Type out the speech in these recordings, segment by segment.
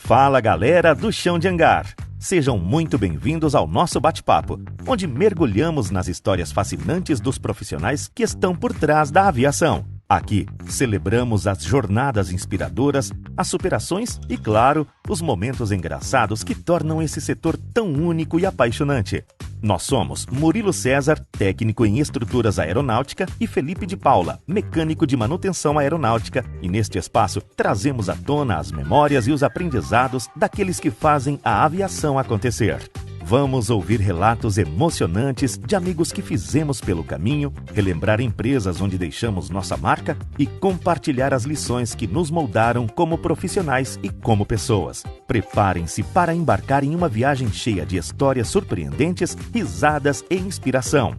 Fala galera do Chão de Hangar! Sejam muito bem-vindos ao nosso bate-papo, onde mergulhamos nas histórias fascinantes dos profissionais que estão por trás da aviação. Aqui, celebramos as jornadas inspiradoras, as superações e, claro, os momentos engraçados que tornam esse setor tão único e apaixonante. Nós somos Murilo César, técnico em estruturas aeronáutica, e Felipe de Paula, mecânico de manutenção aeronáutica, e neste espaço trazemos à tona as memórias e os aprendizados daqueles que fazem a aviação acontecer. Vamos ouvir relatos emocionantes de amigos que fizemos pelo caminho, relembrar empresas onde deixamos nossa marca e compartilhar as lições que nos moldaram como profissionais e como pessoas. Preparem-se para embarcar em uma viagem cheia de histórias surpreendentes, risadas e inspiração.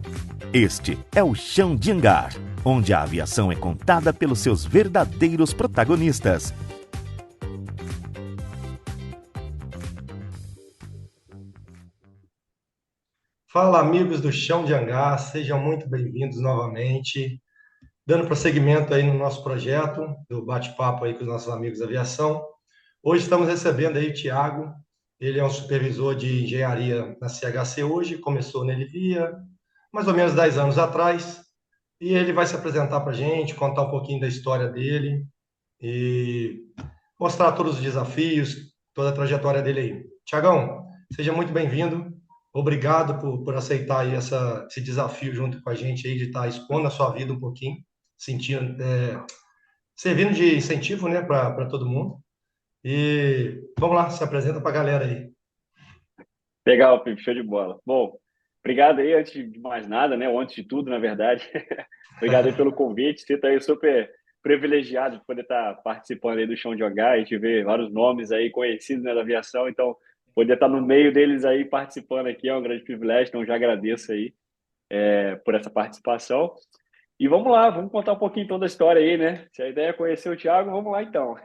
Este é o Chão de Hangar, onde a aviação é contada pelos seus verdadeiros protagonistas. Fala, amigos do Chão de Hangar, sejam muito bem-vindos novamente. Dando prosseguimento aí no nosso projeto do bate-papo aí com os nossos amigos da aviação. Hoje estamos recebendo aí o Thiago, ele é um supervisor de engenharia na CHC hoje, começou na Elivia mais ou menos 10 anos atrás, e ele vai se apresentar para a gente, contar um pouquinho da história dele e mostrar todos os desafios, toda a trajetória dele aí. Tiagão, seja muito bem-vindo. Obrigado por aceitar aí esse desafio junto com a gente aí de estar expondo a sua vida um pouquinho, sentindo, servindo de incentivo, né, para todo mundo. E vamos lá, se apresenta para a galera aí. Legal, Pipe, show de bola. Bom, obrigado aí, antes de mais nada, né? Ou antes de tudo, na verdade. Obrigado aí pelo convite. Sinto aí super privilegiado de poder estar participando aí do Chão de Hangar. A gente vê vários nomes aí conhecidos, né, da aviação, então poder estar no meio deles aí participando aqui é um grande privilégio, então já agradeço aí por essa participação. E vamos lá, vamos contar um pouquinho então da história aí, né? Se a ideia é conhecer o Thiago, vamos lá então.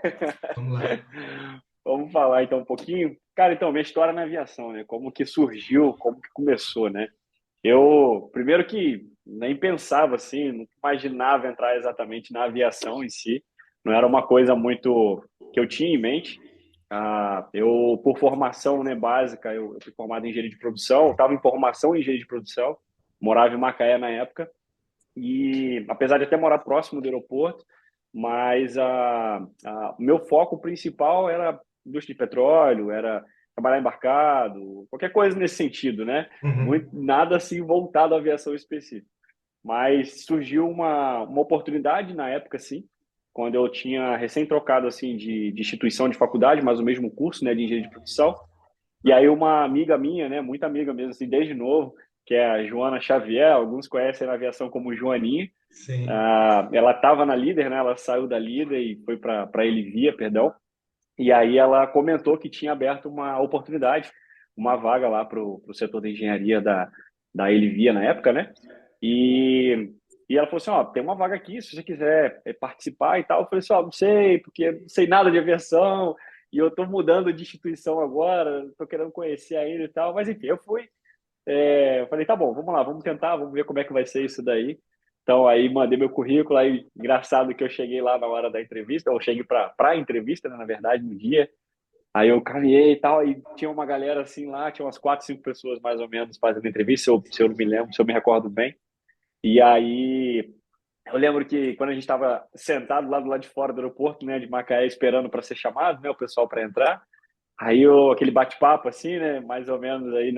Vamos lá. Vamos falar então um pouquinho. Cara, então, minha história na aviação, né? Como que surgiu, como que começou, né? Eu, primeiro que nem pensava assim, não imaginava entrar exatamente na aviação em si. Não era uma coisa muito que eu tinha em mente. Eu, por formação, né, básica, eu fui formado em engenharia de produção, estava em formação em engenharia de produção, morava em Macaé na época, e apesar de até morar próximo do aeroporto, mas o meu foco principal era indústria de petróleo, era trabalhar embarcado, qualquer coisa nesse sentido, né? Muito, Uhum. nada assim voltado à aviação específica. Mas surgiu uma oportunidade na época, sim, quando eu tinha recém trocado assim de instituição de faculdade, mas o mesmo curso, né, de engenharia de produção. E aí uma amiga minha, né, muito amiga mesmo, assim, desde novo, que é a Joana Xavier, alguns conhecem na aviação como Joaninha. Sim. Ela estava na Líder, né? Ela saiu da Líder e foi para Elivia, perdão. E aí ela comentou que tinha aberto uma oportunidade, uma vaga lá para o setor de engenharia da Elivia na época, né? E, e ela falou assim, ó, tem uma vaga aqui, se você quiser participar e tal. Eu falei assim, ó, não sei, porque não sei nada de aviação e eu estou mudando de instituição agora, estou querendo conhecer ainda e tal. Mas enfim, eu fui. Eu falei, tá bom, vamos lá, vamos tentar, vamos ver como é que vai ser isso daí. Então, aí mandei meu currículo, aí engraçado que eu cheguei lá na hora da entrevista, ou cheguei para a entrevista, né, na verdade, no dia. Aí eu caminhei e tal, e tinha uma galera assim lá, tinha umas 4, 5 pessoas mais ou menos fazendo entrevista, se eu não me lembro, se eu me recordo bem. E aí eu lembro que quando a gente estava sentado lá do lado de fora do aeroporto, né, de Macaé, esperando para ser chamado, né, o pessoal para entrar, aí aquele bate-papo assim, né, mais ou menos aí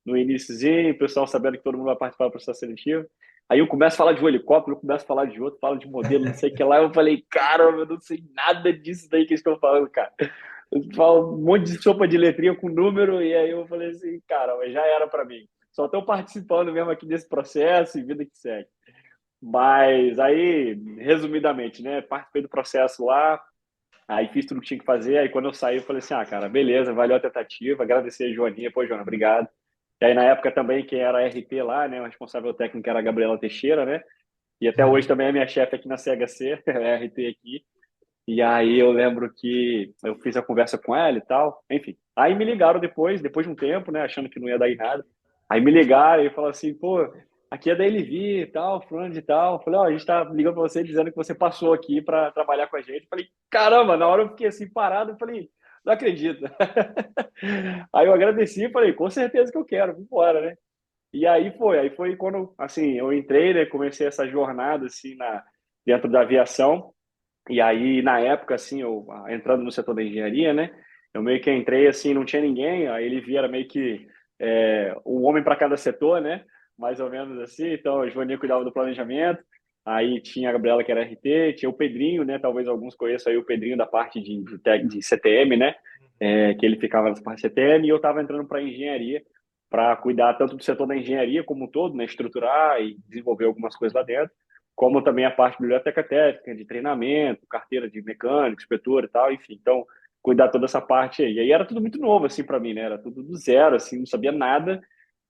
no iniciozinho, o pessoal sabendo que todo mundo vai participar do processo seletivo. Aí eu começo a falar de um helicóptero, eu começo a falar de outro, falo de modelo, não sei o que lá. Eu falei, cara, eu não sei nada disso daí que eles estão falando, cara. Eu falo um monte de sopa de letrinha com número, e aí eu falei assim, cara, mas já era para mim. Só estou participando mesmo aqui desse processo e vida que segue. Mas aí, resumidamente, né, participei do processo lá, aí fiz tudo que tinha que fazer. Aí quando eu saí, eu falei assim: ah, cara, beleza, valeu a tentativa. Agradecer a Joaninha. Pô, Joana, obrigado. E aí na época também, quem era RP lá, né, o responsável técnico era a Gabriela Teixeira, né? E até hoje Uhum. também é minha chefe aqui na CHC, é RP aqui. E aí eu lembro que eu fiz a conversa com ela e tal. Enfim, aí me ligaram depois de um tempo, né, achando que não ia dar em nada. Aí me ligaram e falaram assim: pô, aqui é da LV e tal, fulano de tal. Eu falei: ó, a gente tá ligando pra você dizendo que você passou aqui para trabalhar com a gente. Eu falei: caramba, na hora eu fiquei assim parado. Eu falei: Não acredito. Aí eu agradeci e falei, com certeza que eu quero, vamos embora, né? E aí foi quando, assim, eu entrei, né, comecei essa jornada, assim, dentro da aviação, e aí, na época, assim, entrando no setor da engenharia, né, eu meio que entrei, assim, não tinha ninguém, aí ele via, era meio que um homem para cada setor, né, mais ou menos assim, então o Joaninha cuidava do planejamento, aí tinha a Gabriela, que era RT, tinha o Pedrinho, né, talvez alguns conheçam aí o Pedrinho da parte de CTM, né, que ele ficava nessa parte de CTM, e eu estava entrando para engenharia, para cuidar tanto do setor da engenharia como um todo, né, estruturar e desenvolver algumas coisas lá dentro, como também a parte de biblioteca técnica, de treinamento, carteira de mecânico, inspetor e tal, enfim. Então, cuidar toda essa parte aí. E aí era tudo muito novo, assim, para mim, né? Era tudo do zero, assim, não sabia nada.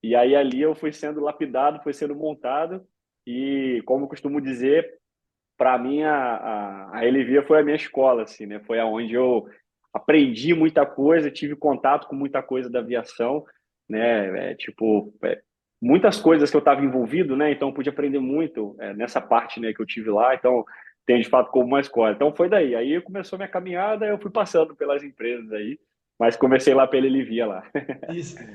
E aí ali eu fui sendo lapidado, fui sendo montado. E, como eu costumo dizer, para mim a Elivia foi a minha escola, assim, né? Foi aonde eu aprendi muita coisa, tive contato com muita coisa da aviação, né? Muitas coisas que eu estava envolvido, né? Então eu pude aprender muito nessa parte, né, que eu tive lá. Então tem de fato como uma escola. Então foi daí. Aí começou minha caminhada, eu fui passando pelas empresas aí, mas comecei lá pela Elivia lá.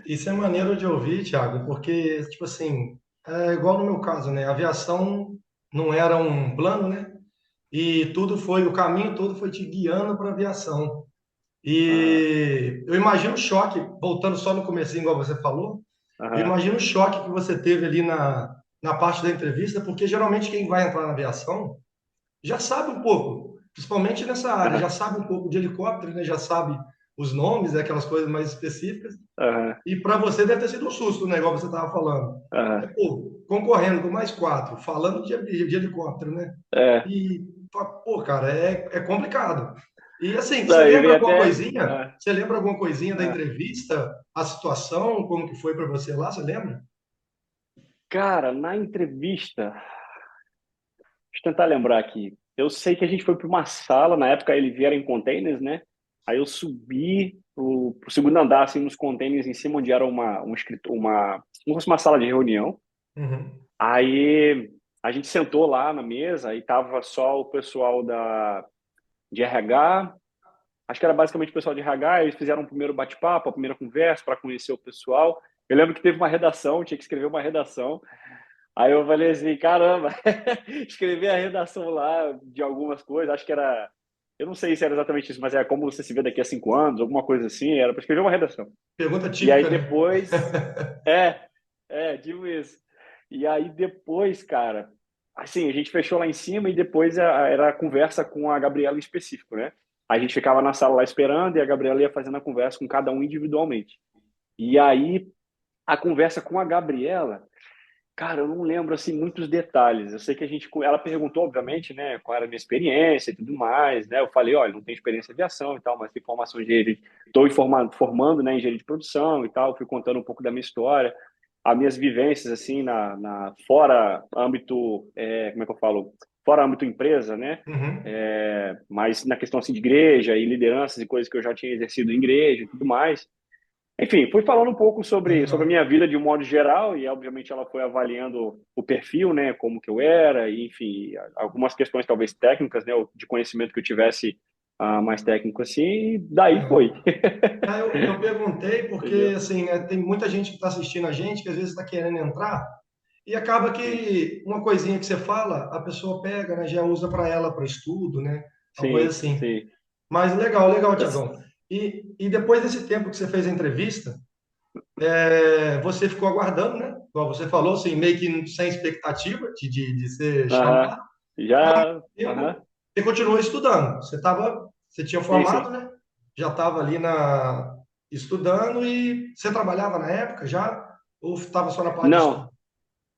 Isso é maneiro de ouvir, Thiago, porque, tipo assim, é igual no meu caso, né? A aviação não era um plano, né? E tudo foi, o caminho todo foi te guiando para a aviação. Aham, E eu imagino o choque, voltando só no comecinho, igual você falou, eu aham, imagino o choque que você teve ali na parte da entrevista, porque geralmente quem vai entrar na aviação já sabe um pouco, principalmente nessa área, já aham, sabe um pouco de helicóptero, né? Já sabe os nomes, né? Aquelas coisas mais específicas. aham, E para você deve ter sido um susto, né? Igual você estava falando. É, aham. pô, concorrendo com mais quatro, falando de helicóptero, né? É. E, pô, cara, é complicado. E assim, você Não, e lembra vem alguma até. coisinha? Você lembra alguma coisinha da Ah. entrevista? A situação, como que foi para você lá? Você lembra? Cara, na entrevista, deixa eu tentar lembrar aqui. Eu sei que a gente foi para uma sala, na época ele vieram em containers, né? Aí eu subi pro segundo andar, assim, nos containers em cima, onde era como fosse uma sala de reunião. Uhum. Aí a gente sentou lá na mesa e tava só o pessoal de RH, acho que era basicamente o pessoal de RH, eles fizeram um primeiro bate-papo, a primeira conversa para conhecer o pessoal. Eu lembro que teve uma redação, tinha que escrever uma redação. Aí eu falei assim, caramba, escrever a redação lá de algumas coisas, acho que era, eu não sei se era exatamente isso, mas é como você se vê daqui a 5 anos, alguma coisa assim, era para escrever uma redação. Pergunta E aí típica, né? depois, tipo isso. E aí depois, cara, assim, a gente fechou lá em cima e depois era a conversa com a Gabriela em específico, né? A gente ficava na sala lá esperando e a Gabriela ia fazendo a conversa com cada um individualmente. E aí a conversa com a Gabriela, cara, eu não lembro assim muitos detalhes. Eu sei que ela perguntou, obviamente, né, qual era a minha experiência e tudo mais, né? Eu falei, olha, não tenho experiência em aviação e tal, mas tenho formação em engenharia, estou formando, né, em engenharia de produção e tal. Fui contando um pouco da minha história, as minhas vivências assim na fora âmbito, como é que eu falo? Fora âmbito empresa, né? Uhum. Mas na questão assim de igreja e lideranças e coisas que eu já tinha exercido em igreja e tudo mais. Enfim, fui falando um pouco sobre a Legal. minha vida de um modo geral e, obviamente, ela foi avaliando o perfil, né, como que eu era, e, enfim, algumas questões talvez técnicas, né, de conhecimento que eu tivesse mais técnico assim, e daí foi. Aham. Eu perguntei porque, Entendeu? assim, né, tem muita gente que está assistindo a gente que às vezes está querendo entrar e acaba Sim, que uma coisinha que você fala, a pessoa pega, né, já usa para ela, para estudo, né? Uma coisa sim, assim. sim. Mas legal, legal, Mas, Tiagão. E depois desse tempo que você fez a entrevista, você ficou aguardando, né? Igual você falou, assim, meio que sem expectativa de ser aham, chamado. já, aham, Tempo, você continuou estudando. Você tinha sim, formado, sim. né? Já estava ali estudando e você trabalhava na época já? Ou estava só na parte de estudo? Não,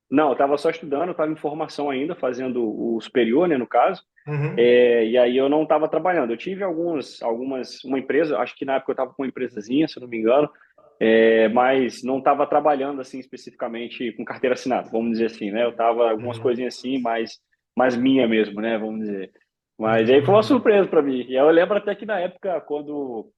não, eu estava só estudando, estava em formação ainda, fazendo o superior, né, no caso. Uhum, E aí eu não estava trabalhando. Eu tive uma empresa, acho que na época eu estava com uma empresazinha, se eu não me engano, mas não estava trabalhando assim especificamente com carteira assinada, vamos dizer assim, né? Eu estava algumas uhum. coisinhas assim, mais minha mesmo, né? Vamos dizer. Mas aí foi uma Entendi. surpresa para mim. E aí eu lembro até que na época, quando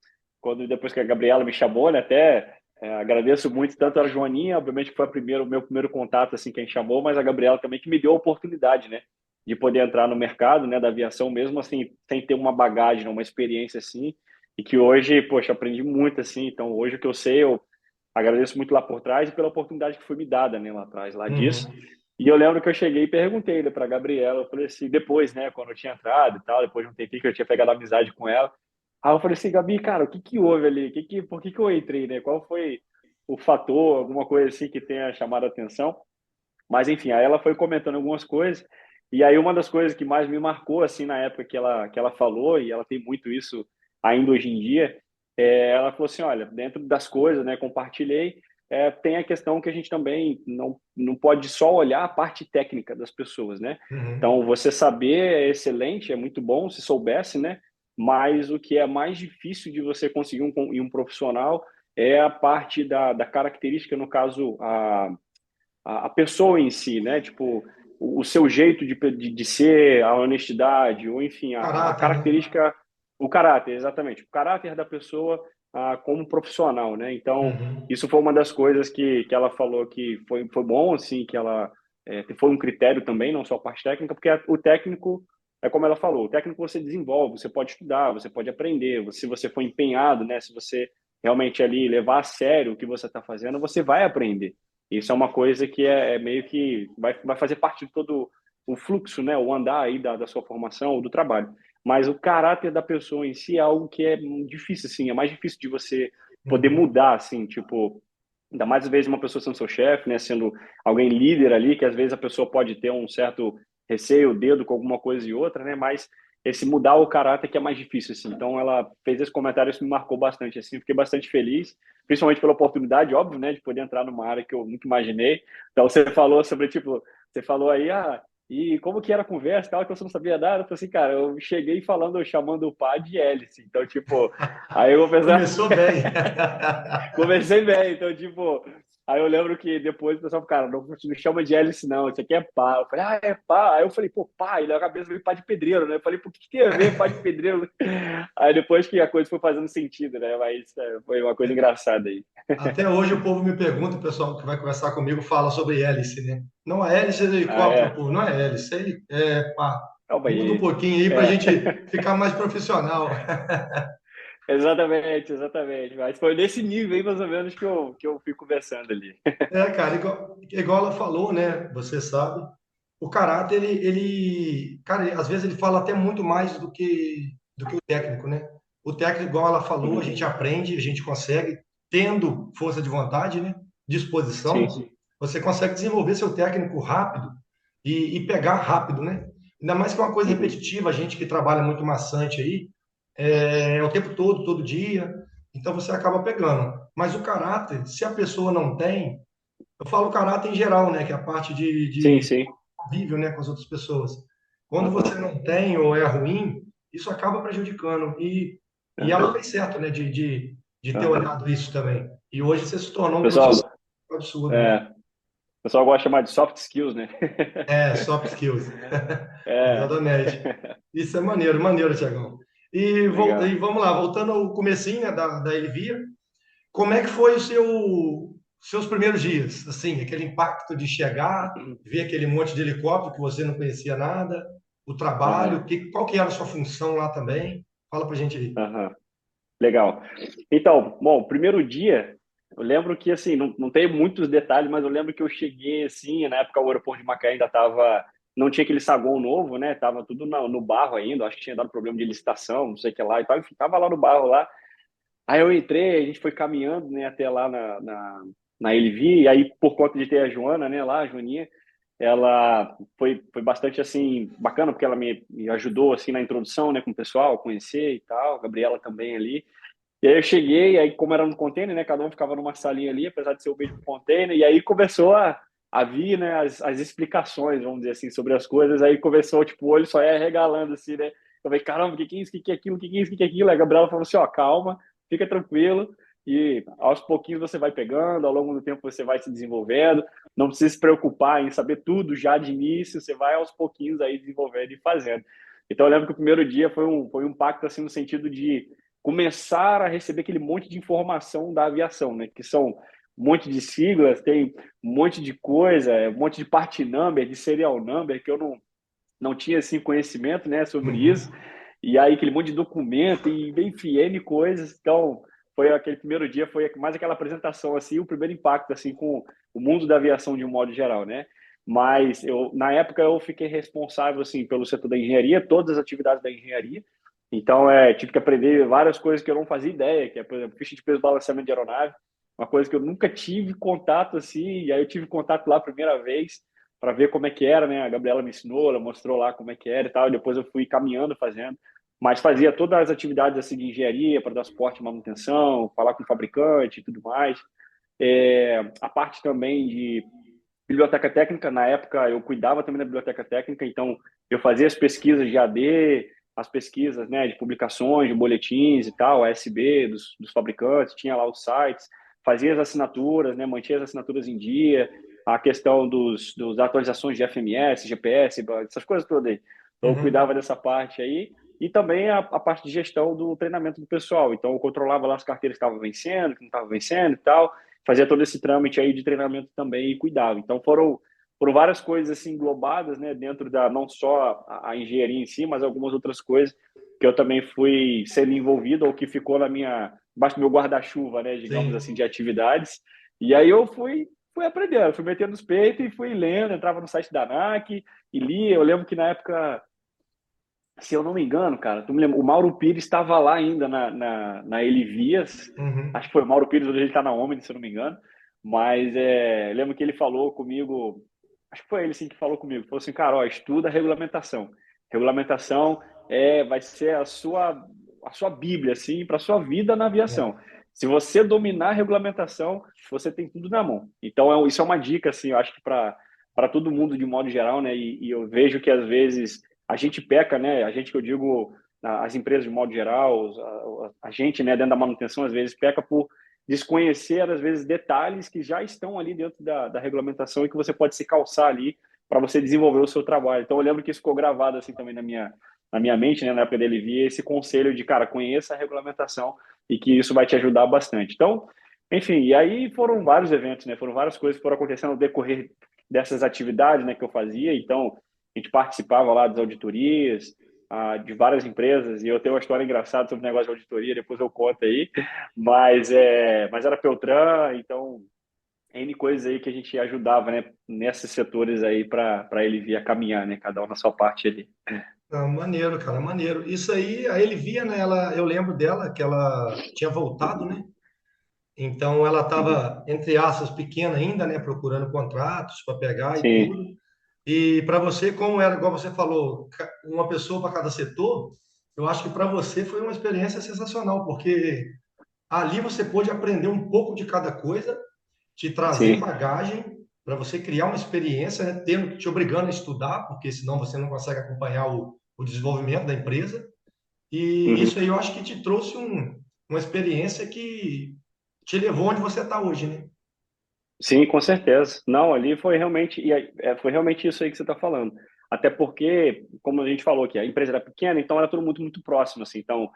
depois que a Gabriela me chamou, né? Até agradeço muito tanto a Joaninha, obviamente que foi o meu primeiro contato assim quem chamou, mas a Gabriela também que me deu a oportunidade, né? De poder entrar no mercado, né? Da aviação mesmo assim, sem ter uma bagagem, uma experiência assim. e que hoje, poxa, aprendi muito, assim. Então, hoje o que eu sei, eu agradeço muito lá por trás e pela oportunidade que foi me dada, né, lá atrás, lá disso. Uhum. E eu lembro que eu cheguei e perguntei, né, para a Gabriela, eu falei assim, depois, né, quando eu tinha entrado e tal, depois de um tempinho que eu tinha pegado amizade com ela, aí eu falei assim, Gabi, cara, o que que houve ali? Por que que eu entrei, né? Qual foi o fator, alguma coisa assim que tenha chamado a atenção? Mas enfim, aí ela foi comentando algumas coisas, e aí uma das coisas que mais me marcou assim na época que ela falou, e ela tem muito isso ainda hoje em dia, ela falou assim, olha, dentro das coisas, né, compartilhei, tem a questão que a gente também não pode só olhar a parte técnica das pessoas, né? Uhum. Então, você saber é excelente, é muito bom se soubesse, né? Mas o que é mais difícil de você conseguir em um profissional é a parte da característica, no caso, a pessoa em si, né? Tipo, o seu jeito de ser, a honestidade, ou enfim, a Caráter, né? característica, o caráter, exatamente. O caráter da pessoa como profissional, né? Então, Uhum. isso foi uma das coisas que ela falou que foi bom, assim, que ela foi um critério também, não só a parte técnica, porque o técnico, é como ela falou, o técnico você desenvolve, você pode estudar, você pode aprender, se você for empenhado, né? Se você realmente ali levar a sério o que você está fazendo, você vai aprender. Isso é uma coisa que é meio que vai fazer parte de todo o fluxo, né? O andar aí da sua formação ou do trabalho. Mas o caráter da pessoa em si é algo que é difícil, assim, é mais difícil de você poder Uhum. mudar, assim, tipo, ainda mais às vezes uma pessoa sendo seu chefe, né? Sendo alguém líder ali, que às vezes a pessoa pode ter um certo receio, dedo com alguma coisa e outra, né? Mas esse mudar o caráter que é mais difícil, assim. Então ela fez esse comentário, isso me marcou bastante, assim, fiquei bastante feliz principalmente pela oportunidade, óbvio, né, de poder entrar numa área que eu nunca imaginei. Então, você falou sobre, tipo, você falou aí, e como que era a conversa e tal, que você não sabia nada. Eu falei assim, cara, eu cheguei falando, chamando o pá de hélice. Então, tipo, aí eu vou pensar, Começou bem. comecei bem. Então, tipo, aí eu lembro que depois o pessoal falou, cara, não me chama de hélice, não, isso aqui é pá. Eu falei, é pá. Aí eu falei, pô, pá, ele na cabeça veio pá de pedreiro, né? Eu falei, por que tem a ver pá de pedreiro? Aí depois que a coisa foi fazendo sentido, né? Mas foi uma coisa engraçada aí. Até hoje o povo me pergunta, o pessoal que vai conversar comigo fala sobre hélice, né? Não, a hélice é do Ah, helicóptero, é? pô, não é hélice, pá, Calma muda um aí. pouquinho aí para a É, gente ficar mais profissional. exatamente, exatamente. Mas foi nesse nível aí, mais ou menos, que eu fui conversando ali. É, cara, igual ela falou, né? Você sabe, o caráter, cara, às vezes ele fala até muito mais do que o técnico, né? O técnico, igual ela falou, a Uhum. gente aprende, a gente consegue, tendo força de vontade, né? Disposição, Sim. você consegue desenvolver seu técnico rápido e pegar rápido, né? Ainda mais que é uma coisa Uhum. repetitiva, a gente que trabalha muito maçante aí, o tempo todo, todo dia, então você acaba pegando. Mas o caráter, se a pessoa não tem, eu falo caráter em geral, né? Que é a parte Sim, de sim. convívio, né, com as outras pessoas. Quando você Aham. não tem ou é ruim, isso acaba prejudicando. E ela Aham. fez certo, né? De ter Aham. olhado isso também. E hoje você se tornou um Pessoal, profissional absurdo, né? o pessoal gosta de chamar de soft skills, né? Soft skills. É. Exatamente. Isso é maneiro, maneiro, Tiagão. E Legal. vamos lá, voltando ao comecinho, né, da Elvia, como é que foi seus primeiros dias? Assim, aquele impacto de chegar, ver aquele monte de helicóptero que você não conhecia nada, o trabalho, Aham. qual que era a sua função lá também? Fala pra gente aí. Aham. Legal. Então, bom, primeiro dia, eu lembro que, assim, não tem muitos detalhes, mas eu lembro que eu cheguei, assim, na época o aeroporto de Macaé ainda estava, não tinha aquele saguão novo, né? Tava tudo no barro ainda, acho que tinha dado problema de licitação, não sei o que lá e tal, enfim, tava lá no barro lá. Aí eu entrei, a gente foi caminhando, né, até lá na LV, e aí por conta de ter a Joana, né, lá, a Joaninha, ela foi bastante, assim, bacana, porque ela me ajudou, assim, na introdução, né, com o pessoal, a conhecer e tal, a Gabriela também ali. E aí eu cheguei, aí como era no container, né, cada um ficava numa salinha ali, apesar de ser o mesmo container, e aí começou a vir, né, as explicações, vamos dizer assim, sobre as coisas, aí começou, tipo, o olho só ia regalando, assim, né, eu falei, caramba, o que que é isso, o que que é aquilo, o que que é isso, o que que é aquilo, aí a Gabriela falou assim, ó, calma, fica tranquilo, e aos pouquinhos você vai pegando, ao longo do tempo você vai se desenvolvendo, não precisa se preocupar em saber tudo já de início, você vai aos pouquinhos aí desenvolvendo e fazendo. Então eu lembro que o primeiro dia foi um pacto, assim, no sentido de começar a receber aquele monte de informação da aviação, né? Que são um monte de siglas, tem um monte de coisa, um monte de part number, de serial number, que eu não tinha assim conhecimento, né, sobre Uhum. isso. E aí aquele monte de documento e enfim, N coisas. Então, foi aquele primeiro dia, foi mais aquela apresentação, assim, o primeiro impacto, assim, com o mundo da aviação de um modo geral, né? Mas na época eu fiquei responsável, assim, pelo setor da engenharia, todas as atividades da engenharia. Então, tive que aprender várias coisas que eu não fazia ideia, que é, por exemplo, ficha de peso e balanceamento de aeronave, uma coisa que eu nunca tive contato, assim, e aí eu tive contato lá a primeira vez para ver como é que era, né? A Gabriela me ensinou, ela mostrou lá como é que era e tal, e depois eu fui caminhando fazendo, mas fazia todas as atividades assim de engenharia para dar suporte e manutenção, falar com o fabricante e tudo mais. A parte também de biblioteca técnica, na época eu cuidava também da biblioteca técnica, então eu fazia as pesquisas de AD, as pesquisas, né, de publicações, de boletins e tal, ASB dos fabricantes, tinha lá os sites, fazia as assinaturas, né, mantinha as assinaturas em dia, a questão das atualizações de FMS, GPS, essas coisas todas aí. Então eu Uhum. cuidava dessa parte aí, e também a parte de gestão do treinamento do pessoal. Então eu controlava lá as carteiras que estavam vencendo, que não estavam vencendo e tal, fazia todo esse trâmite aí de treinamento também e cuidava. Então foram várias coisas assim englobadas, né, dentro da não só a engenharia em si, mas algumas outras coisas que eu também fui sendo envolvido ou que ficou na minha embaixo do meu guarda-chuva, né, digamos assim, Sim. de atividades. E aí eu fui aprendendo, fui metendo os peitos e fui lendo, entrava no site da ANAC e lia. Eu lembro que na época, se eu não me engano, cara, tu me lembra, o Mauro Pires estava lá ainda na Elivias, Uhum. acho que foi o Mauro Pires, hoje ele está na Omni, se eu não me engano, mas lembro que ele falou comigo, acho que foi ele sim que falou comigo, falou assim, cara, ó, estuda regulamentação. Regulamentação vai ser a sua Bíblia, assim, para a sua vida na aviação. É. Se você dominar a regulamentação, você tem tudo na mão. Então, isso é uma dica, assim, eu acho que para todo mundo de modo geral, né? E eu vejo que às vezes a gente peca, né? A gente que eu digo, as empresas de modo geral, a gente, né, dentro da manutenção, às vezes peca por desconhecer, às vezes, detalhes que já estão ali dentro da regulamentação e que você pode se calçar ali para você desenvolver o seu trabalho. Então, eu lembro que isso ficou gravado assim também na minha mente, né, na época dele, via esse conselho de, cara, conheça a regulamentação e que isso vai te ajudar bastante. Então, enfim, e aí foram vários eventos, né, foram várias coisas que foram acontecendo no decorrer dessas atividades, né, que eu fazia. Então, a gente participava lá das auditorias, de várias empresas, e eu tenho uma história engraçada sobre o negócio de auditoria, depois eu conto aí, mas era Peltran, então N coisas aí que a gente ajudava, né, nesses setores aí para ele vir a caminhar, né, cada um na sua parte ali. Ah, maneiro, cara, maneiro. Isso aí, a Elvia, né? Eu lembro dela que ela tinha voltado, né? Então ela Uhum. estava, entre aspas, pequena ainda, né? Procurando contratos para pegar e Sim. tudo. E para você, como era, igual você falou, uma pessoa para cada setor, eu acho que para você foi uma experiência sensacional, porque ali você pôde aprender um pouco de cada coisa, te trazer Sim. bagagem para você criar uma experiência, né? Te obrigando a estudar, porque senão você não consegue acompanhar o desenvolvimento da empresa. E Uhum. isso aí eu acho que te trouxe uma experiência que te levou onde você está hoje, né? Sim, com certeza. Não, ali foi realmente, foi realmente isso aí que você está falando. Até porque, como a gente falou aqui, a empresa era pequena, então era todo mundo muito próximo, assim. Então,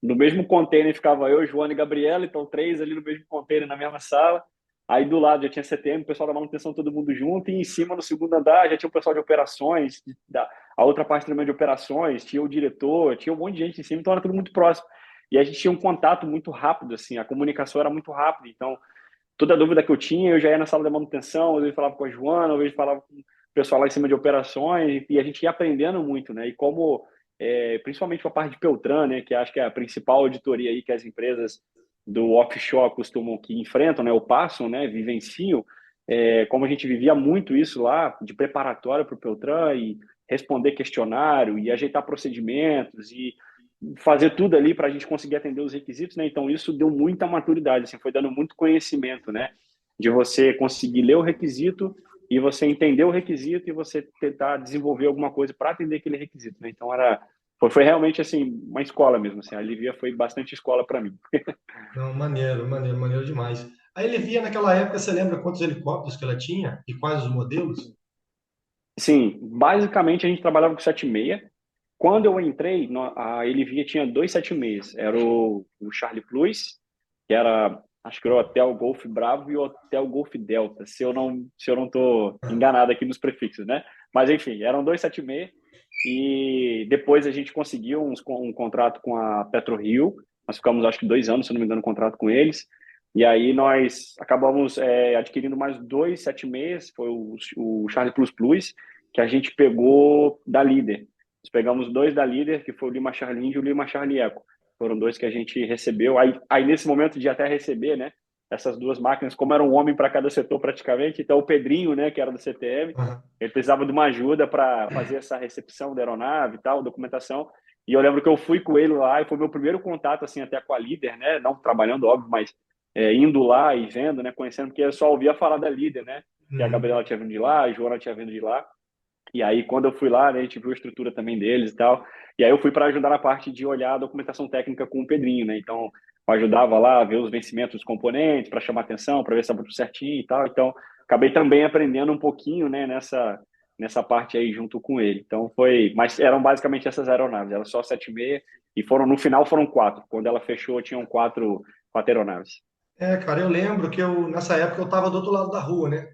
no mesmo container ficava eu, Joana e Gabriela, então três ali no mesmo container na mesma sala. Aí do lado já tinha CTM, o pessoal da manutenção todo mundo junto, e em cima no segundo andar já tinha o pessoal de operações, a outra parte também de operações, tinha o diretor, tinha um monte de gente em cima, então era tudo muito próximo. E a gente tinha um contato muito rápido, assim, a comunicação era muito rápida, então toda dúvida que eu tinha, eu já ia na sala de manutenção, às vezes falava com a Joana, às vezes falava com o pessoal lá em cima de operações, e a gente ia aprendendo muito, né? E como, principalmente com a parte de Peltran, né, que acho que é a principal auditoria aí que as empresas do offshore costumam, que enfrentam, né, ou passam, né, vivenciam, como a gente vivia muito isso lá, de preparatório para o Peltran, e responder questionário, e ajeitar procedimentos, e fazer tudo ali para a gente conseguir atender os requisitos, né? Então isso deu muita maturidade, assim, foi dando muito conhecimento, né? De você conseguir ler o requisito e você entender o requisito e você tentar desenvolver alguma coisa para atender aquele requisito, né? Então foi realmente assim uma escola mesmo, assim. A Livia foi bastante escola para mim. Não, maneiro, maneiro, maneiro demais. A Elvia, naquela época, você lembra quantos helicópteros que ela tinha e quais os modelos? Sim, basicamente a gente trabalhava com 76. Quando eu entrei, a Elivia tinha dois 76. Era o Charlie Plus, que era, acho que era o Hotel Golf Bravo e o Hotel Golf Delta, se eu não estou enganado aqui nos prefixos, né? Mas, enfim, eram 276 e depois a gente conseguiu um contrato com a PetroRio. Nós ficamos, acho que 2 anos, se não me engano, no contrato com eles. E aí nós acabamos adquirindo mais 276, foi o Charlie Plus Plus, que a gente pegou da Líder. Nós pegamos 2 da Líder, que foi o Lima Charlie Indy e o Lima Charlie Eco. Foram 2 que a gente recebeu. Aí nesse momento de até receber, né, essas 2 máquinas, como era um homem para cada setor praticamente, então o Pedrinho, né, que era do CTM, Aham. ele precisava de uma ajuda para fazer essa recepção da aeronave e tal, documentação. E eu lembro que eu fui com ele lá e foi meu primeiro contato, assim, até com a Líder, né, não trabalhando, óbvio, mas indo lá e vendo, né, conhecendo, porque eu só ouvia falar da Líder, né, que a Uhum. Gabriela tinha vindo de lá, a Joana tinha vindo de lá. E aí, quando eu fui lá, né, a gente viu a estrutura também deles e tal. E aí eu fui para ajudar na parte de olhar a documentação técnica com o Pedrinho, né? Então, eu ajudava lá a ver os vencimentos dos componentes, para chamar atenção, para ver se estava tudo certinho e tal. Então, acabei também aprendendo um pouquinho, né, nessa parte aí junto com ele. Então, mas eram basicamente essas aeronaves, era só 76 e no final foram 4. Quando ela fechou, tinham quatro aeronaves. Cara, eu lembro que nessa época eu estava do outro lado da rua, né?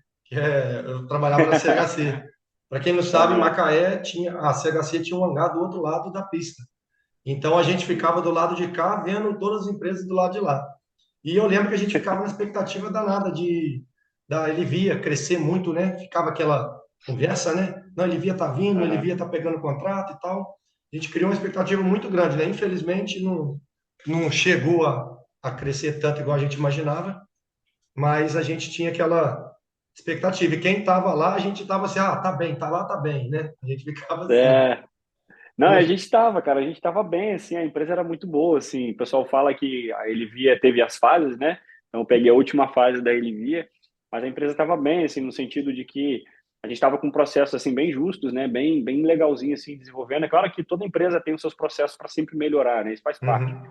Eu trabalhava na CHC. Para quem não sabe, Aham. Macaé a CHC tinha um hangar do outro lado da pista. Então a gente ficava do lado de cá vendo todas as empresas do lado de lá. E eu lembro que a gente ficava na expectativa danada da Elivia crescer muito, né? Ficava aquela conversa, né? Não, a Elivia tá vindo, a Aham. Elivia tá pegando contrato e tal. A gente criou uma expectativa muito grande, né? Infelizmente não chegou a crescer tanto igual a gente imaginava, mas a gente tinha aquela expectativa. E quem estava lá, a gente estava assim, ah, tá bem, tá lá, tá bem, né? A gente ficava assim. É, não, a Poxa. gente estava, cara, a gente estava bem, assim, a empresa era muito boa, assim, o pessoal fala que a Elivia teve as fases, né? Então eu peguei a última fase da Elivia, mas a empresa estava bem, assim, no sentido de que a gente estava com processos, assim, bem justos, né? Bem legalzinho, assim, desenvolvendo. É claro que toda empresa tem os seus processos para sempre melhorar, né? Isso faz parte. Uhum,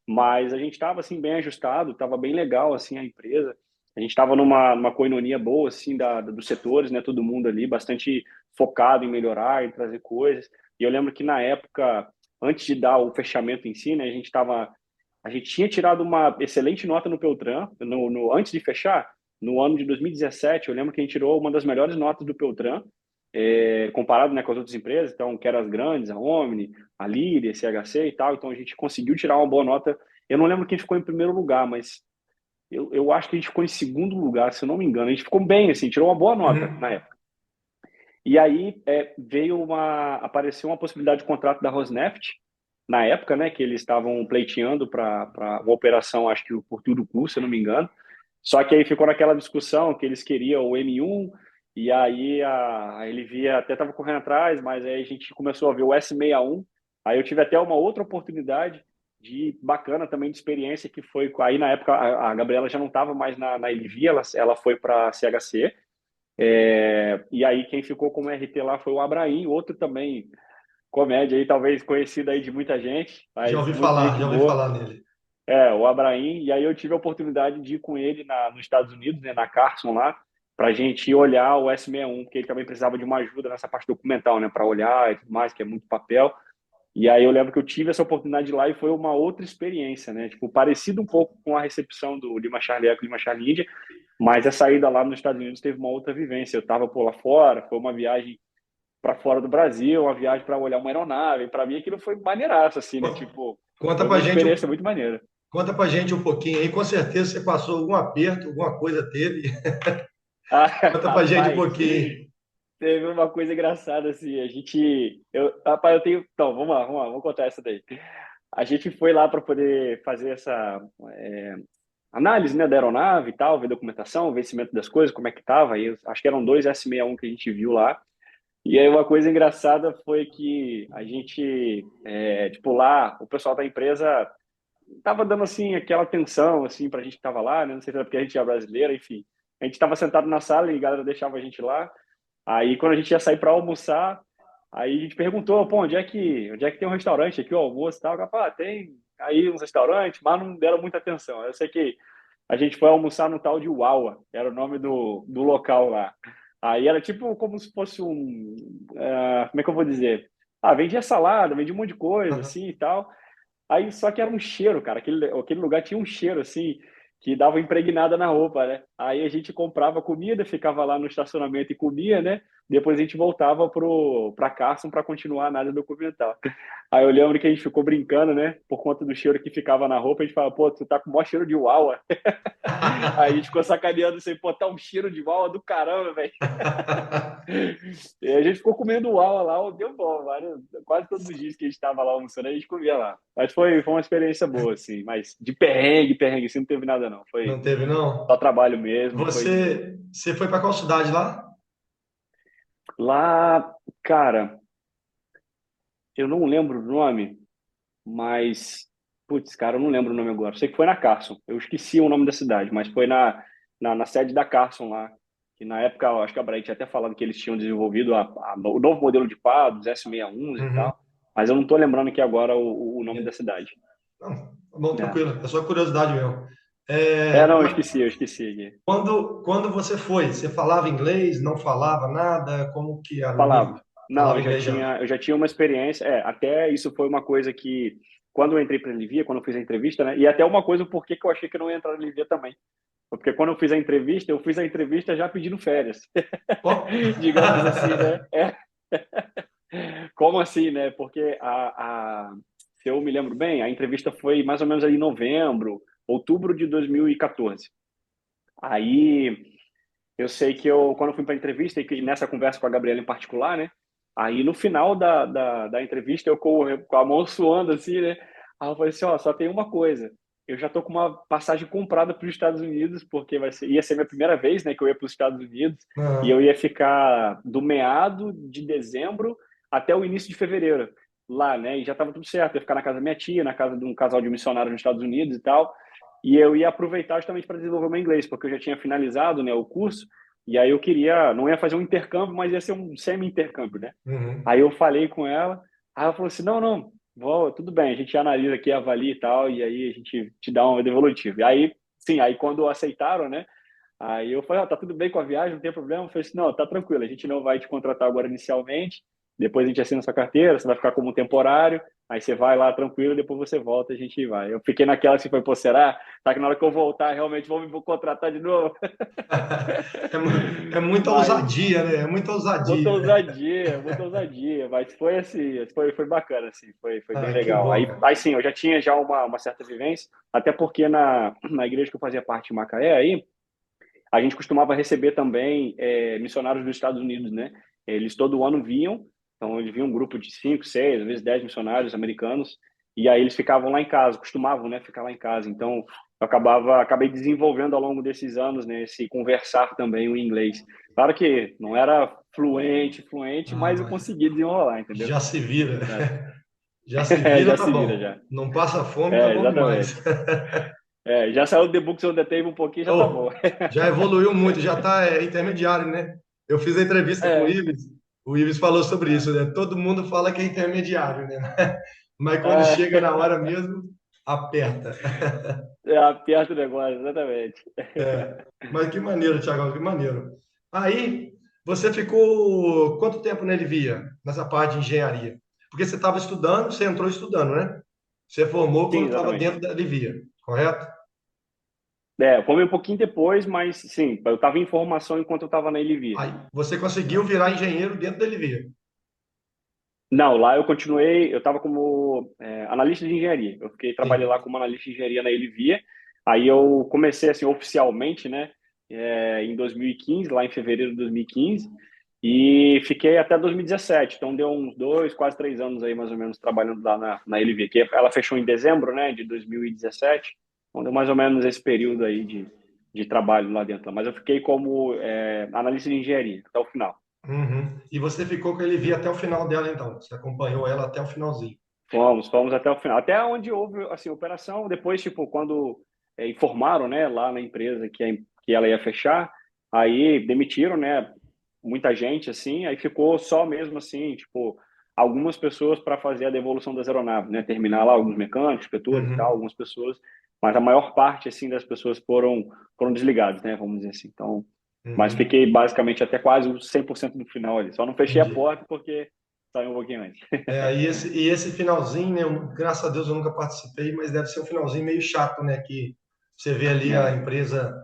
Mas a gente estava, assim, bem ajustado, estava bem legal, assim, a empresa. A gente estava numa coinonia boa, assim, dos setores, né? Todo mundo ali, bastante focado em melhorar, em trazer coisas. E eu lembro que na época, antes de dar o fechamento em si, né, a gente tinha tirado uma excelente nota no Peltran, antes de fechar, no ano de 2017, eu lembro que a gente tirou uma das melhores notas do Peltran, comparado, né, com as outras empresas, então, que eram as grandes, a Omni, a Líder, a CHC e tal, então a gente conseguiu tirar uma boa nota. Eu não lembro quem ficou em primeiro lugar, mas eu acho que a gente ficou em segundo lugar, se eu não me engano. A gente ficou bem, assim, tirou uma boa nota na uhum. época. E aí apareceu uma possibilidade de contrato da Rosneft, na época, né, que eles estavam pleiteando para uma operação, acho que por tudo custo, se eu não me engano. Só que aí ficou naquela discussão que eles queriam o M1, e aí a Elivia até estava correndo atrás, mas aí a gente começou a ver o S61. Aí eu tive até uma outra oportunidade de bacana também de experiência, que foi aí na época a Gabriela já não estava mais na Elivia, ela foi para CHC. E aí quem ficou como RT lá foi o Abraim, outro também comédia aí, talvez conhecido aí de muita gente, mas muito gente Já ouvi boa. falar nele. O Abraim, e aí eu tive a oportunidade de ir com ele nos Estados Unidos, né, na Carson lá, para a gente olhar o S61, porque ele também precisava de uma ajuda nessa parte documental, né, para olhar e tudo mais, que é muito papel. E aí eu lembro que eu tive essa oportunidade lá e foi uma outra experiência, né, tipo, parecido um pouco com a recepção do Lima Charlie Eco e Lima Charlie India, mas a saída lá nos Estados Unidos teve uma outra vivência. Eu estava por lá fora, foi uma viagem para fora do Brasil, uma viagem para olhar uma aeronave. Para mim aquilo foi maneiraço, assim, né? Pô, Tipo, Conta foi pra uma gente, experiência muito maneira. conta pra gente um pouquinho aí. Com certeza você passou algum aperto, alguma coisa teve. Ah, Conta pra gente um rapaz, pouquinho. teve uma coisa engraçada assim. Rapaz, eu tenho. Então, vamos contar essa daí. A gente foi lá para poder fazer essa é, análise, né, da aeronave e tal, ver documentação, vencimento das coisas, como é que tava. Aí, acho que eram 2 S61 que a gente viu lá. E aí uma coisa engraçada foi que a gente, tipo, lá, o pessoal da empresa tava dando, assim, aquela atenção, assim, pra gente que tava lá, né? Não sei se era porque a gente é brasileiro, enfim. A gente tava sentado na sala e a galera deixava a gente lá. Aí, quando a gente ia sair para almoçar, aí a gente perguntou, pô, onde é que tem um restaurante aqui, o almoço e tal? Tem aí uns restaurantes, mas não deram muita atenção. Eu sei que a gente foi almoçar no tal de Uaua, era o nome do local lá. Aí era tipo como se fosse como é que eu vou dizer? Ah, vendia salada, vendia um monte de coisa, Aham. assim, e tal. Aí só que era um cheiro, cara. Aquele lugar tinha um cheiro, assim, que dava impregnada na roupa, né? Aí a gente comprava comida, ficava lá no estacionamento e comia, né? depois a gente voltava para Carson para continuar a análise documental. Aí eu lembro que a gente ficou brincando, né? Por conta do cheiro que ficava na roupa, a gente falava, pô, tu tá com o maior cheiro de uau. Aí a gente ficou sacaneando assim, pô, tá um cheiro de uau do caramba, velho. E a gente ficou comendo uau lá, deu bom, quase todos os dias que a gente estava lá almoçando, a gente comia lá. Mas foi uma experiência boa, assim, mas de perrengue, assim, não teve nada não. Foi Não teve, só não? trabalho mesmo, foi de boa. Você foi para qual cidade lá? Lá, cara, eu não lembro o nome, mas, putz, cara, eu não lembro o nome agora. Sei que foi na Carson. Eu esqueci o nome da cidade, mas foi na sede da Carson lá. Que na época, eu acho que a Bright tinha até falado que eles tinham desenvolvido o novo modelo de pá, dos S61 e Uhum. tal. Mas eu não tô lembrando aqui agora o nome da cidade. Não, tá bom, É, tranquilo. É só curiosidade mesmo. É, não, eu esqueci aqui. quando você foi, você falava inglês, não falava nada? Como que era o nível? Falava. Não, Falava inglês já. eu já tinha uma experiência. Até isso foi uma coisa que, quando eu entrei para a Livia, quando eu fiz a entrevista, né? E até uma coisa, por que eu achei que eu não ia entrar na Livia também. Porque quando eu fiz a entrevista já pedindo férias. Ó. Digamos assim, né? Como assim, né? Porque se eu me lembro bem, a entrevista foi mais ou menos ali em novembro, outubro de 2014. Aí eu sei que quando eu fui para a entrevista, e que nessa conversa com a Gabriela em particular, né? Aí no final da entrevista, eu com a mão suando assim, né? Aí eu falei assim: ó, só tem uma coisa. Eu já tô com uma passagem comprada para os Estados Unidos, porque ia ser minha primeira vez, né, que eu ia para os Estados Unidos, e eu Aham. ia ficar do meado de dezembro até o início de fevereiro lá, né? E já estava tudo certo. Eu ia ficar na casa da minha tia, na casa de um casal de missionários nos Estados Unidos e tal. E eu ia aproveitar justamente para desenvolver o meu inglês, porque eu já tinha finalizado, né, o curso, e aí eu queria, não ia fazer um intercâmbio, mas ia ser um semi-intercâmbio, né? Uhum. Aí eu falei com ela, aí ela falou assim, não, não, tudo bem, a gente analisa aqui, avalia e tal, e aí a gente te dá uma devolutiva. E aí, sim, aí quando aceitaram, né, aí eu falei, tá tudo bem com a viagem, não tem problema? Eu falei assim, não, tá tranquilo, a gente não vai te contratar agora inicialmente, depois a gente assina sua carteira, você vai ficar como temporário, aí você vai lá tranquilo, depois você volta, a gente vai. Eu fiquei naquela assim, foi, pô, será? Tá que na hora que eu voltar, realmente vão contratar de novo? É muita Mas ousadia, né? É muita ousadia. muita ousadia, mas foi assim, foi bacana, assim, foi bem Ah, que legal. bom, Aí cara. sim, eu já tinha já uma certa vivência, até porque na igreja que eu fazia parte em Macaé, aí, a gente costumava receber também missionários dos Estados Unidos, né? Eles todo ano vinham, então eles vinham um grupo de 5, 6, às vezes 10 missionários americanos, e aí eles ficavam lá em casa, costumavam, né, ficar lá em casa. Então eu acabei desenvolvendo ao longo desses anos, né, esse conversar também o inglês. Claro que não era fluente, Ah, mas eu mas consegui desenrolar, entendeu? já se vira. É, Já se vira, já tá se vira bom. já. Não passa fome, tá bom demais. Exatamente. Já saiu do The Books on the Table um pouquinho, já tá bom. Oh, já evoluiu muito, já está intermediário, né? Eu fiz a entrevista com É, O Ives falou sobre é, isso, né? Todo mundo fala que é intermediário, né? Mas quando chega é. na hora mesmo, aperta. Aperta o negócio, exatamente. Mas que maneiro, Thiago, que maneiro. Aí, você ficou quanto tempo na Elvia, nessa parte de engenharia? Porque você estava estudando, você entrou estudando, né? Você formou Sim, quando estava exatamente. dentro da Elvia, correto? Eu formei um pouquinho depois, mas sim, eu estava em formação enquanto eu estava na Elivia. Aí, você conseguiu virar engenheiro dentro da Elvia. Não, lá eu continuei, eu estava como analista de engenharia. Eu fiquei trabalhando Sim. lá como analista de engenharia na Elivia. Aí eu comecei assim oficialmente, né, em 2015, lá em fevereiro de 2015, e fiquei até 2017. Então deu uns 2, quase 3 anos aí mais ou menos trabalhando lá na Elivia, que ela fechou em dezembro, né, de 2017. Então deu mais ou menos esse período aí de trabalho lá dentro. Mas eu fiquei como analista de engenharia até o final. Uhum. E você ficou com a Elvia até o final dela, então. Você acompanhou ela até o finalzinho. Fomos até o final. Até onde houve, assim, operação. Depois, tipo, quando informaram, né, lá na empresa que ela ia fechar, aí demitiram, né, muita gente, assim, aí ficou só mesmo, assim, tipo, algumas pessoas para fazer a devolução das aeronaves, né, terminar lá, alguns mecânicos, inspetores e tal, Uhum. algumas pessoas, mas a maior parte, assim, das pessoas foram desligadas, né, vamos dizer assim. Então, mas Uhum. fiquei basicamente até quase os 100% do final ali. Só não fechei a Entendi. porta porque saiu um pouquinho antes. E esse finalzinho, né? Graças a Deus eu nunca participei, mas deve ser um finalzinho meio chato, né? Que você vê ali a É. empresa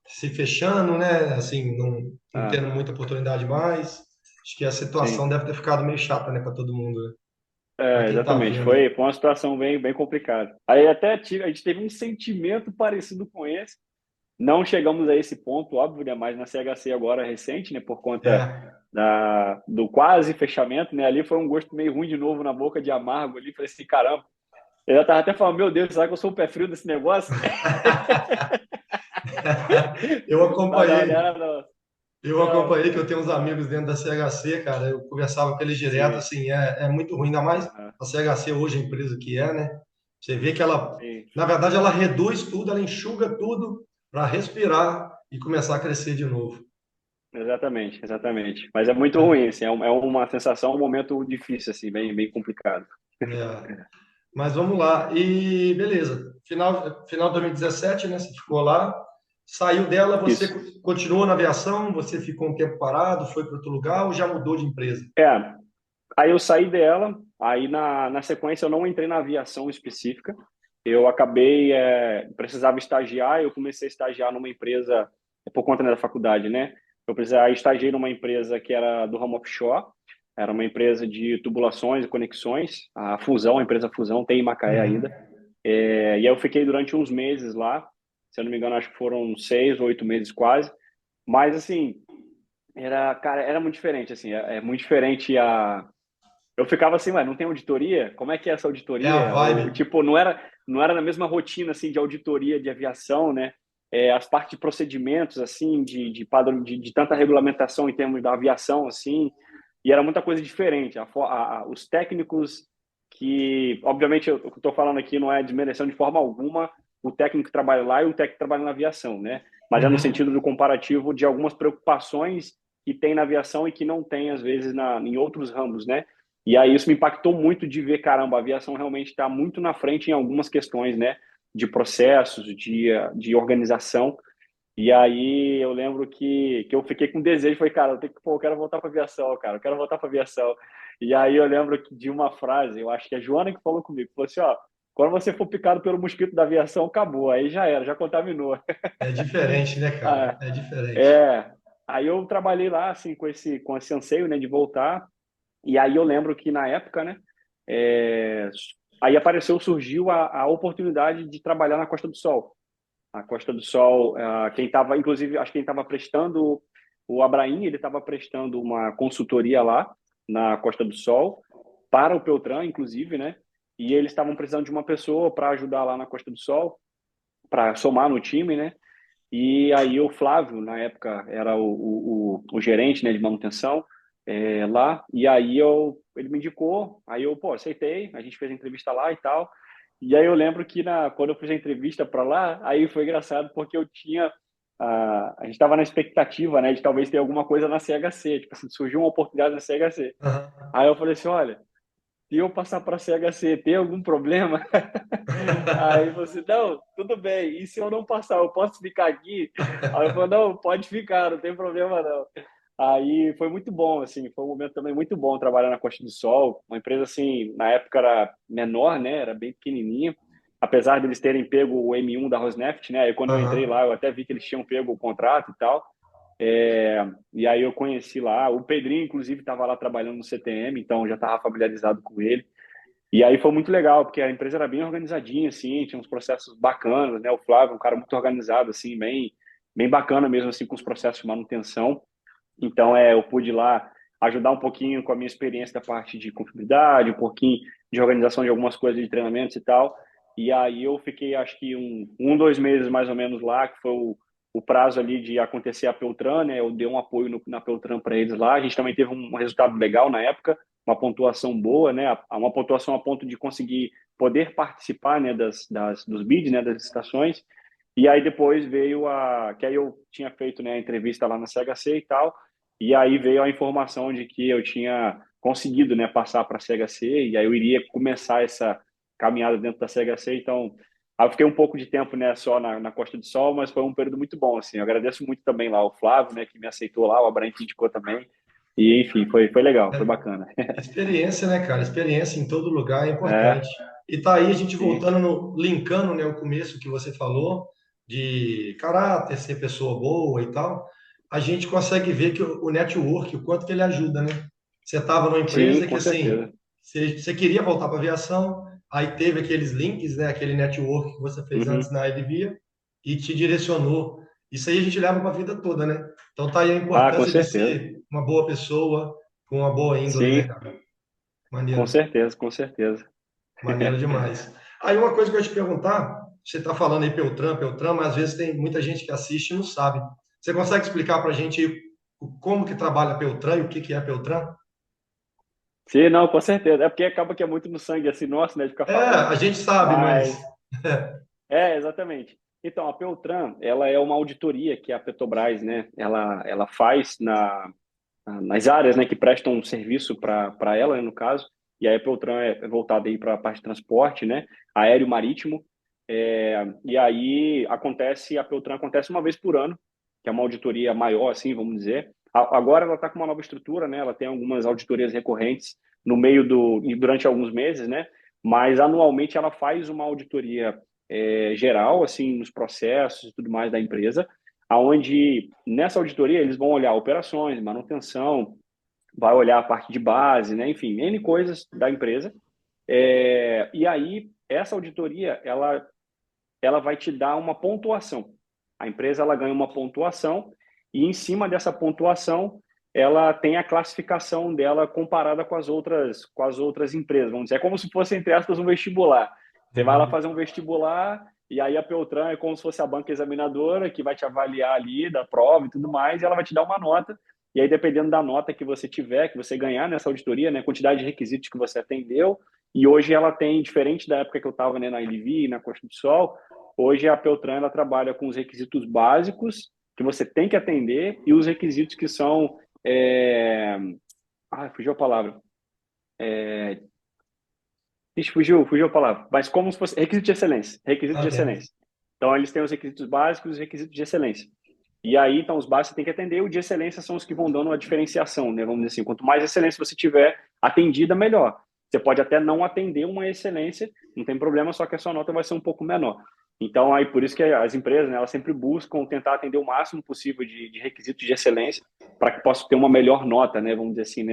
se fechando, né? Assim, não Ah. tendo muita oportunidade mais. acho que a situação sim. deve ter ficado meio chata, né, para todo mundo, né? Para É, quem está exatamente. vendo. Foi uma situação bem complicada. Aí até a gente teve um sentimento parecido com esse. Não chegamos a esse ponto, óbvio, né? Mas na CHC agora recente, né? Por conta É. do quase fechamento, né? Ali foi um gosto meio ruim de novo na boca, de amargo ali. Falei assim, caramba. Eu já tava até falando, meu Deus, será que eu sou o pé frio desse negócio? Eu Mas não, não acompanhei, era não. eu Não. acompanhei que eu tenho uns amigos dentro da CHC, cara. Eu conversava com eles direto, Sim, assim, é muito ruim, ainda mais aham, a CHC hoje, a empresa que é, né? Você vê que ela, sim. na verdade, ela reduz tudo, ela enxuga tudo para respirar e começar a crescer de novo. Exatamente, exatamente. Mas é muito ruim, É, assim, é uma sensação, um momento difícil, assim, bem complicado. é. Mas vamos lá. E beleza. Final de 2017, né? Você ficou lá. Saiu dela, você Isso. continuou na aviação, você ficou um tempo parado, foi para outro lugar ou já mudou de empresa? É, aí eu saí dela, aí na sequência eu não entrei na aviação específica, eu acabei, precisava estagiar, eu comecei a estagiar numa empresa, por conta da faculdade, né? Eu precisava, estagiei numa empresa que era do ramo offshore, era uma empresa de tubulações e conexões, a Fusão, a empresa Fusão, tem em Macaé ainda. Uhum. E aí eu fiquei durante uns meses lá, se eu não me engano, acho que foram 6 ou 8 meses quase, mas assim, cara, era muito diferente, assim, é muito diferente eu ficava assim, ué, não tem auditoria? Como é que é essa É a auditoria? vibe. Ou, tipo, não era na mesma rotina, assim, de auditoria de aviação, né? As partes de procedimentos, assim, de padrão, de tanta regulamentação em termos da aviação, assim, e era muita coisa diferente. Os técnicos que, obviamente, o que eu estou falando aqui não é desmerecendo de forma alguma o técnico que trabalha lá e o técnico que trabalha na aviação, né? Mas é no Uhum. sentido do comparativo de algumas preocupações que tem na aviação e que não tem, às vezes, em outros ramos, né? E aí isso me impactou muito de ver, caramba, a aviação realmente está muito na frente em algumas questões, né? De processos, de organização. E aí eu lembro que eu fiquei com desejo, falei, cara, eu quero voltar para aviação, cara, eu quero voltar para aviação. E aí eu lembro de uma frase, eu acho que é a Joana que falou comigo, falou assim, ó, quando você for picado pelo mosquito da aviação, acabou, aí já era, já contaminou. É diferente, né, cara? Ah, É diferente. é, aí eu trabalhei lá, assim, com esse anseio, né, de voltar, e aí eu lembro que na época, né, é, aí surgiu a oportunidade de trabalhar na Costa do Sol. A Costa do Sol, quem estava, inclusive, acho que quem estava prestando, o Abraim, ele estava prestando uma consultoria lá na Costa do Sol para o Peltran, inclusive, né? E eles estavam precisando de uma pessoa para ajudar lá na Costa do Sol, para somar no time, né? E aí o Flávio, na época, era o gerente, né, de manutenção lá. E aí ele me indicou, aí eu, pô, aceitei, a gente fez a entrevista lá e tal. E aí eu lembro que quando eu fiz a entrevista para lá, aí foi engraçado porque eu tinha... a gente estava na expectativa, né, de talvez ter alguma coisa na CHC, tipo assim, surgiu uma oportunidade na CHC. Aham. Aí eu falei assim, olha, se eu passar para a CHC, tem algum problema? Aí você, não, tudo bem. E se eu não passar, eu posso ficar aqui? Aí eu falei, não, pode ficar, não tem problema não. Aí foi muito bom, assim, foi um momento também muito bom trabalhar na Costa do Sol. Uma empresa, assim, na época era menor, né? Era bem pequenininha. Apesar deles terem pego o M1 da Rosneft, né? Aí quando eu entrei Aham. lá, eu até vi que eles tinham pego o contrato e tal. E aí eu conheci lá. O Pedrinho, inclusive, estava lá trabalhando no CTM, então eu já estava familiarizado com ele. E aí foi muito legal, porque a empresa era bem organizadinha, assim, tinha uns processos bacanas, né? O Flávio, um cara muito organizado, assim, bem bacana mesmo, assim, com os processos de manutenção. Então, eu pude lá ajudar um pouquinho com a minha experiência da parte de confiabilidade, um pouquinho de organização de algumas coisas de treinamentos e tal. E aí eu fiquei, acho que 2 meses mais ou menos lá, que foi o prazo ali de acontecer a Peltran, né? Eu dei um apoio na Peltran para eles lá. A gente também teve um resultado legal na época, uma pontuação boa, né? Uma pontuação a ponto de conseguir poder participar, né, dos bids, né, das licitações. E aí depois veio que aí eu tinha feito, né, a entrevista lá na CHC e tal, e aí veio a informação de que eu tinha conseguido, né, passar para a CHC, e aí eu iria começar essa caminhada dentro da CHC. Então aí eu fiquei um pouco de tempo, né, só na Costa do Sol, mas foi um período muito bom, assim. Eu agradeço muito também lá o Flávio, né, que me aceitou lá, o Abraão que indicou também, e enfim, foi legal, foi É, bacana. experiência, né, cara? Experiência em todo lugar é É, importante. E tá aí a gente sim, voltando linkando, né, o começo que você falou de caráter, ser pessoa boa e tal. a gente consegue ver que o network, o quanto que ele ajuda, né? Você estava numa Sim, empresa que, com assim, certeza. você queria voltar para aviação, aí teve aqueles links, né? Aquele network que você fez antes Uhum. na Elvia e te direcionou. Isso aí a gente leva para a vida toda, né? Então tá aí a Ah, com importância de certeza. ser uma boa pessoa, com uma boa índole, né, Sim, cara? com Maneiro, certeza, com certeza. maneiro demais. Aí uma coisa que eu ia te perguntar, você está falando aí Peltran, mas às vezes tem muita gente que assiste e não sabe. Você consegue explicar para a gente aí como que trabalha a Peltran e o que que é a Peltran? Sim, não, com certeza. É porque acaba que é muito no sangue assim nosso, né, de ficar É, falando. a gente sabe, mas Mas exatamente. Então, a Peltran, ela é uma auditoria que a Petrobras, né, ela faz nas áreas, né, que prestam um serviço para ela, né, no caso. E aí a Peltran é voltada aí para a parte de transporte, né, aéreo, marítimo. E aí a Peltran acontece uma vez por ano, que é uma auditoria maior, assim, vamos dizer. Agora ela está com uma nova estrutura, né? Ela tem algumas auditorias recorrentes no meio e durante alguns meses, né? Mas anualmente ela faz uma auditoria geral, assim, nos processos e tudo mais da empresa, aonde nessa auditoria eles vão olhar operações, manutenção, vai olhar a parte de base, né? Enfim, N coisas da empresa. E aí essa auditoria ela vai te dar uma pontuação. A empresa ela ganha uma pontuação e em cima dessa pontuação ela tem a classificação dela comparada com as outras empresas. Vamos dizer, é como se fosse entre aspas um vestibular. Você vai lá hum, fazer um vestibular e aí a Peltran é como se fosse a banca examinadora que vai te avaliar ali da prova e tudo mais, e ela vai te dar uma nota. E aí, dependendo da nota que você tiver, que você ganhar nessa auditoria, né, quantidade de requisitos que você atendeu, e hoje ela tem, diferente da época que eu estava, né, na LV, na Costa do Sol, hoje a Peltran ela trabalha com os requisitos básicos que você tem que atender e os requisitos que são. Fugiu a palavra. Ixi, fugiu a palavra. Mas como se fosse requisito de excelência. Requisito de ok. excelência. Então, eles têm os requisitos básicos e os requisitos de excelência. E aí, então, os básicos você tem que atender, o de excelência são os que vão dando a diferenciação, né? Vamos dizer assim, quanto mais excelência você tiver atendida, melhor. Você pode até não atender uma excelência, não tem problema, só que a sua nota vai ser um pouco menor. Então, aí por isso que as empresas, né, elas sempre buscam tentar atender o máximo possível de requisitos de excelência para que possa ter uma melhor nota, né? Vamos dizer assim,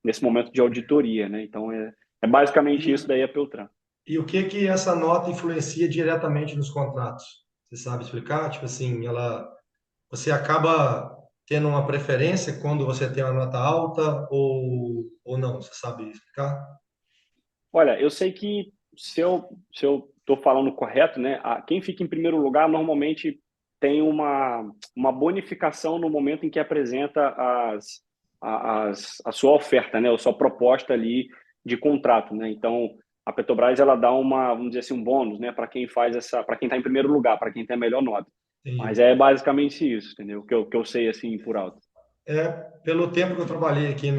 nesse momento de auditoria, né? Então, é basicamente isso E, daí a Peltran. e o que que essa nota influencia diretamente nos contratos? Você sabe explicar? Tipo assim, você acaba tendo uma preferência quando você tem uma nota alta ou não? Você sabe explicar? Olha, eu sei que se eu estou falando correto, né? Quem fica em primeiro lugar normalmente tem uma bonificação no momento em que apresenta a sua oferta, né? A sua proposta ali de contrato, né? Então a Petrobras ela dá vamos dizer assim, um bônus, né? Para quem está em primeiro lugar, para quem tem a melhor nota. Mas Entendi. é basicamente isso, entendeu? Que eu sei assim por alto. Pelo tempo que eu trabalhei aqui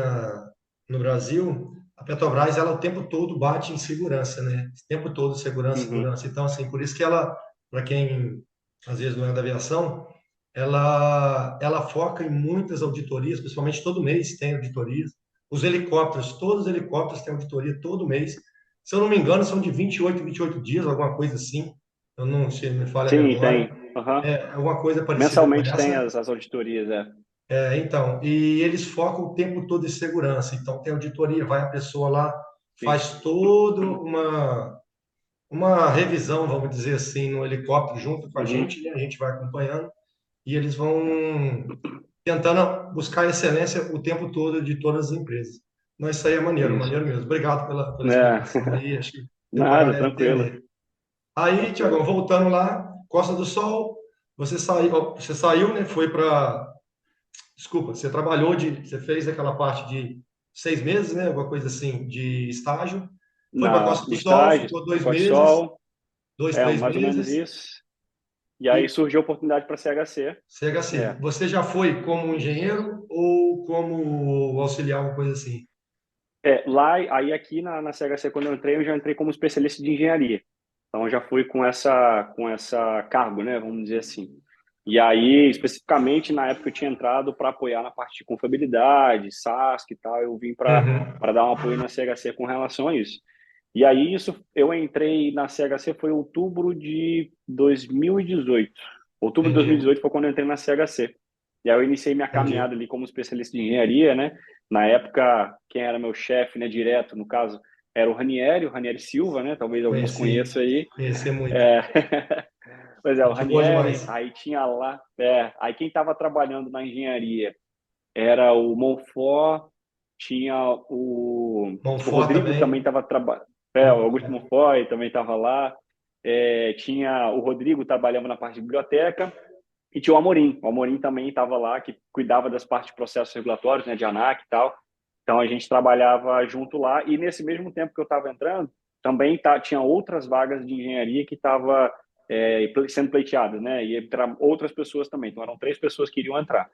no Brasil, a Petrobras, ela o tempo todo bate em segurança, né? O tempo todo segurança, Uhum. segurança. Então, assim, por isso que ela, para quem às vezes não é da aviação, ela foca em muitas auditorias, principalmente todo mês tem auditorias. Os helicópteros, todos os helicópteros têm auditoria todo mês. Se eu não me engano, são de 28 dias, alguma coisa assim. Eu não, se me falha a Sim, memória. tem. Aham. É alguma coisa parecida com Mensalmente tem essa. as auditorias, é. Então, e eles focam o tempo todo em segurança. Então, tem auditoria, vai a pessoa lá, Sim. faz toda uma revisão, vamos dizer assim, no helicóptero junto com a Uhum. gente, né? A gente vai acompanhando e eles vão tentando buscar a excelência o tempo todo de todas as empresas. Mas isso aí é Isso. maneiro mesmo. Obrigado pela É. explicação aí, acho que deu para a Nada, galera tranquilo. entender. Aí, Tiagão, Tranquilo. voltando lá, Costa do Sol, você saiu, né? Foi para. Desculpa, você fez aquela parte de 6 meses, né? Alguma coisa assim, de estágio. Foi para Na Costa do Sol, estágio, ficou 2 meses, Corsol, dois, três mais ou menos meses. isso. E aí E surgiu a oportunidade para a CHC. CHC, É. você já foi como engenheiro ou como auxiliar, alguma coisa assim? Lá, aí aqui na CHC, quando eu já entrei como especialista de engenharia. Então, eu já fui com essa cargo, né? Vamos dizer assim. E aí, especificamente, na época eu tinha entrado para apoiar na parte de confiabilidade, SASC e tal. Eu vim Uhum, para dar um apoio na CHC com relação a isso. E aí, eu entrei na CHC foi em outubro de 2018. Outubro de entendi. 2018 foi quando eu entrei na CHC. E aí eu iniciei minha Entendi. caminhada ali como especialista de engenharia, né? Na época, quem era meu chefe, né, direto, no caso, era o Ranieri Silva, né? Talvez alguns Conheci, conheçam aí. conheci muito. É... Pois é, o Gente boa Ranieri, demais. aí tinha lá, aí quem estava trabalhando na engenharia era o Monfort, tinha o Monfort Rodrigo também também. estava trabalhando, o Monfort, Augusto é. Monfort também estava lá, tinha o Rodrigo trabalhando na parte de biblioteca, e tinha o Amorim também estava lá, que cuidava das partes de processos regulatórios, né, de ANAC e tal. Então a gente trabalhava junto lá, e nesse mesmo tempo que eu estava entrando, também tinha outras vagas de engenharia que estavam sendo pleiteadas, né? E outras pessoas também. Então eram 3 pessoas que iriam entrar.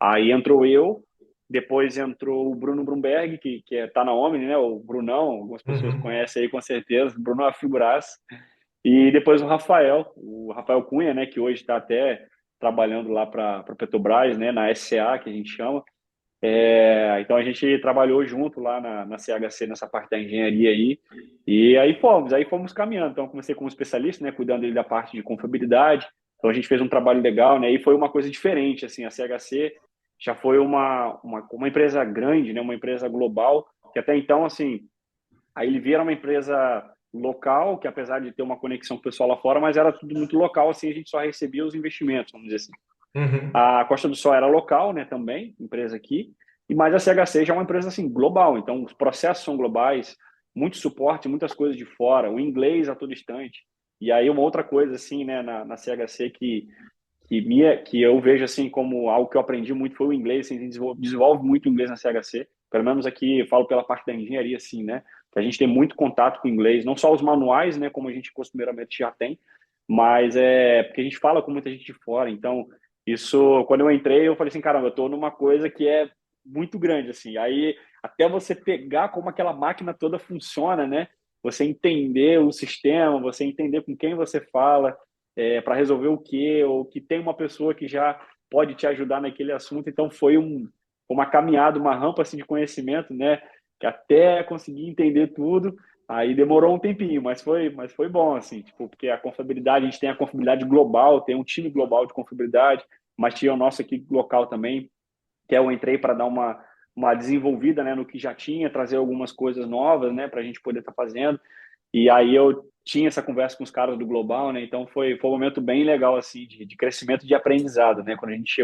Aí entrou eu, depois entrou o Bruno Brumberg, que tá na Omni, né? O Brunão, algumas pessoas Uhum. conhecem aí com certeza. O Bruno é uma figuraça. E depois o Rafael Cunha, né? Que hoje está até trabalhando lá para a Petrobras, né? Na SCA, que a gente chama. Então a gente trabalhou junto lá na CHC, nessa parte da engenharia aí. E aí fomos caminhando. Então eu comecei como especialista, né? Cuidando ali da parte de confiabilidade. Então a gente fez um trabalho legal, né? E foi uma coisa diferente, assim. A CHC já foi uma empresa grande, né? Uma empresa global, que até então, assim, a Elivia era uma empresa local, que apesar de ter uma conexão com o pessoal lá fora, mas era tudo muito local, assim, a gente só recebia os investimentos, vamos dizer assim. Uhum. A Costa do Sol era local, né, também, empresa aqui, mas a CHC já é uma empresa, assim, global, então os processos são globais, muito suporte, muitas coisas de fora, o inglês a todo instante. E aí uma outra coisa, assim, né, na CHC que eu vejo assim como algo que eu aprendi muito foi o inglês, assim, a gente desenvolve muito o inglês na CHC, pelo menos aqui eu falo pela parte da engenharia, assim, né, que a gente tem muito contato com o inglês, não só os manuais, né, como a gente costumeiramente já tem, mas porque a gente fala com muita gente de fora, então isso, quando eu entrei, eu falei assim, caramba, eu tô numa coisa que é muito grande, assim, aí até você pegar como aquela máquina toda funciona, né, você entender o sistema, você entender com quem você fala, para resolver o quê, ou que tem uma pessoa que já pode te ajudar naquele assunto. Então foi uma caminhada, uma rampa assim, de conhecimento, né? Que até conseguir entender tudo, aí demorou um tempinho, mas foi bom, assim, tipo, porque a confiabilidade, a gente tem a confiabilidade global, tem um time global de confiabilidade, mas tinha o nosso aqui local também, que eu entrei para dar uma desenvolvida, né, no que já tinha, trazer algumas coisas novas, né, para a gente poder estar fazendo. E aí eu tinha essa conversa com os caras do Global, né? Então foi um momento bem legal assim de crescimento, de aprendizado, né?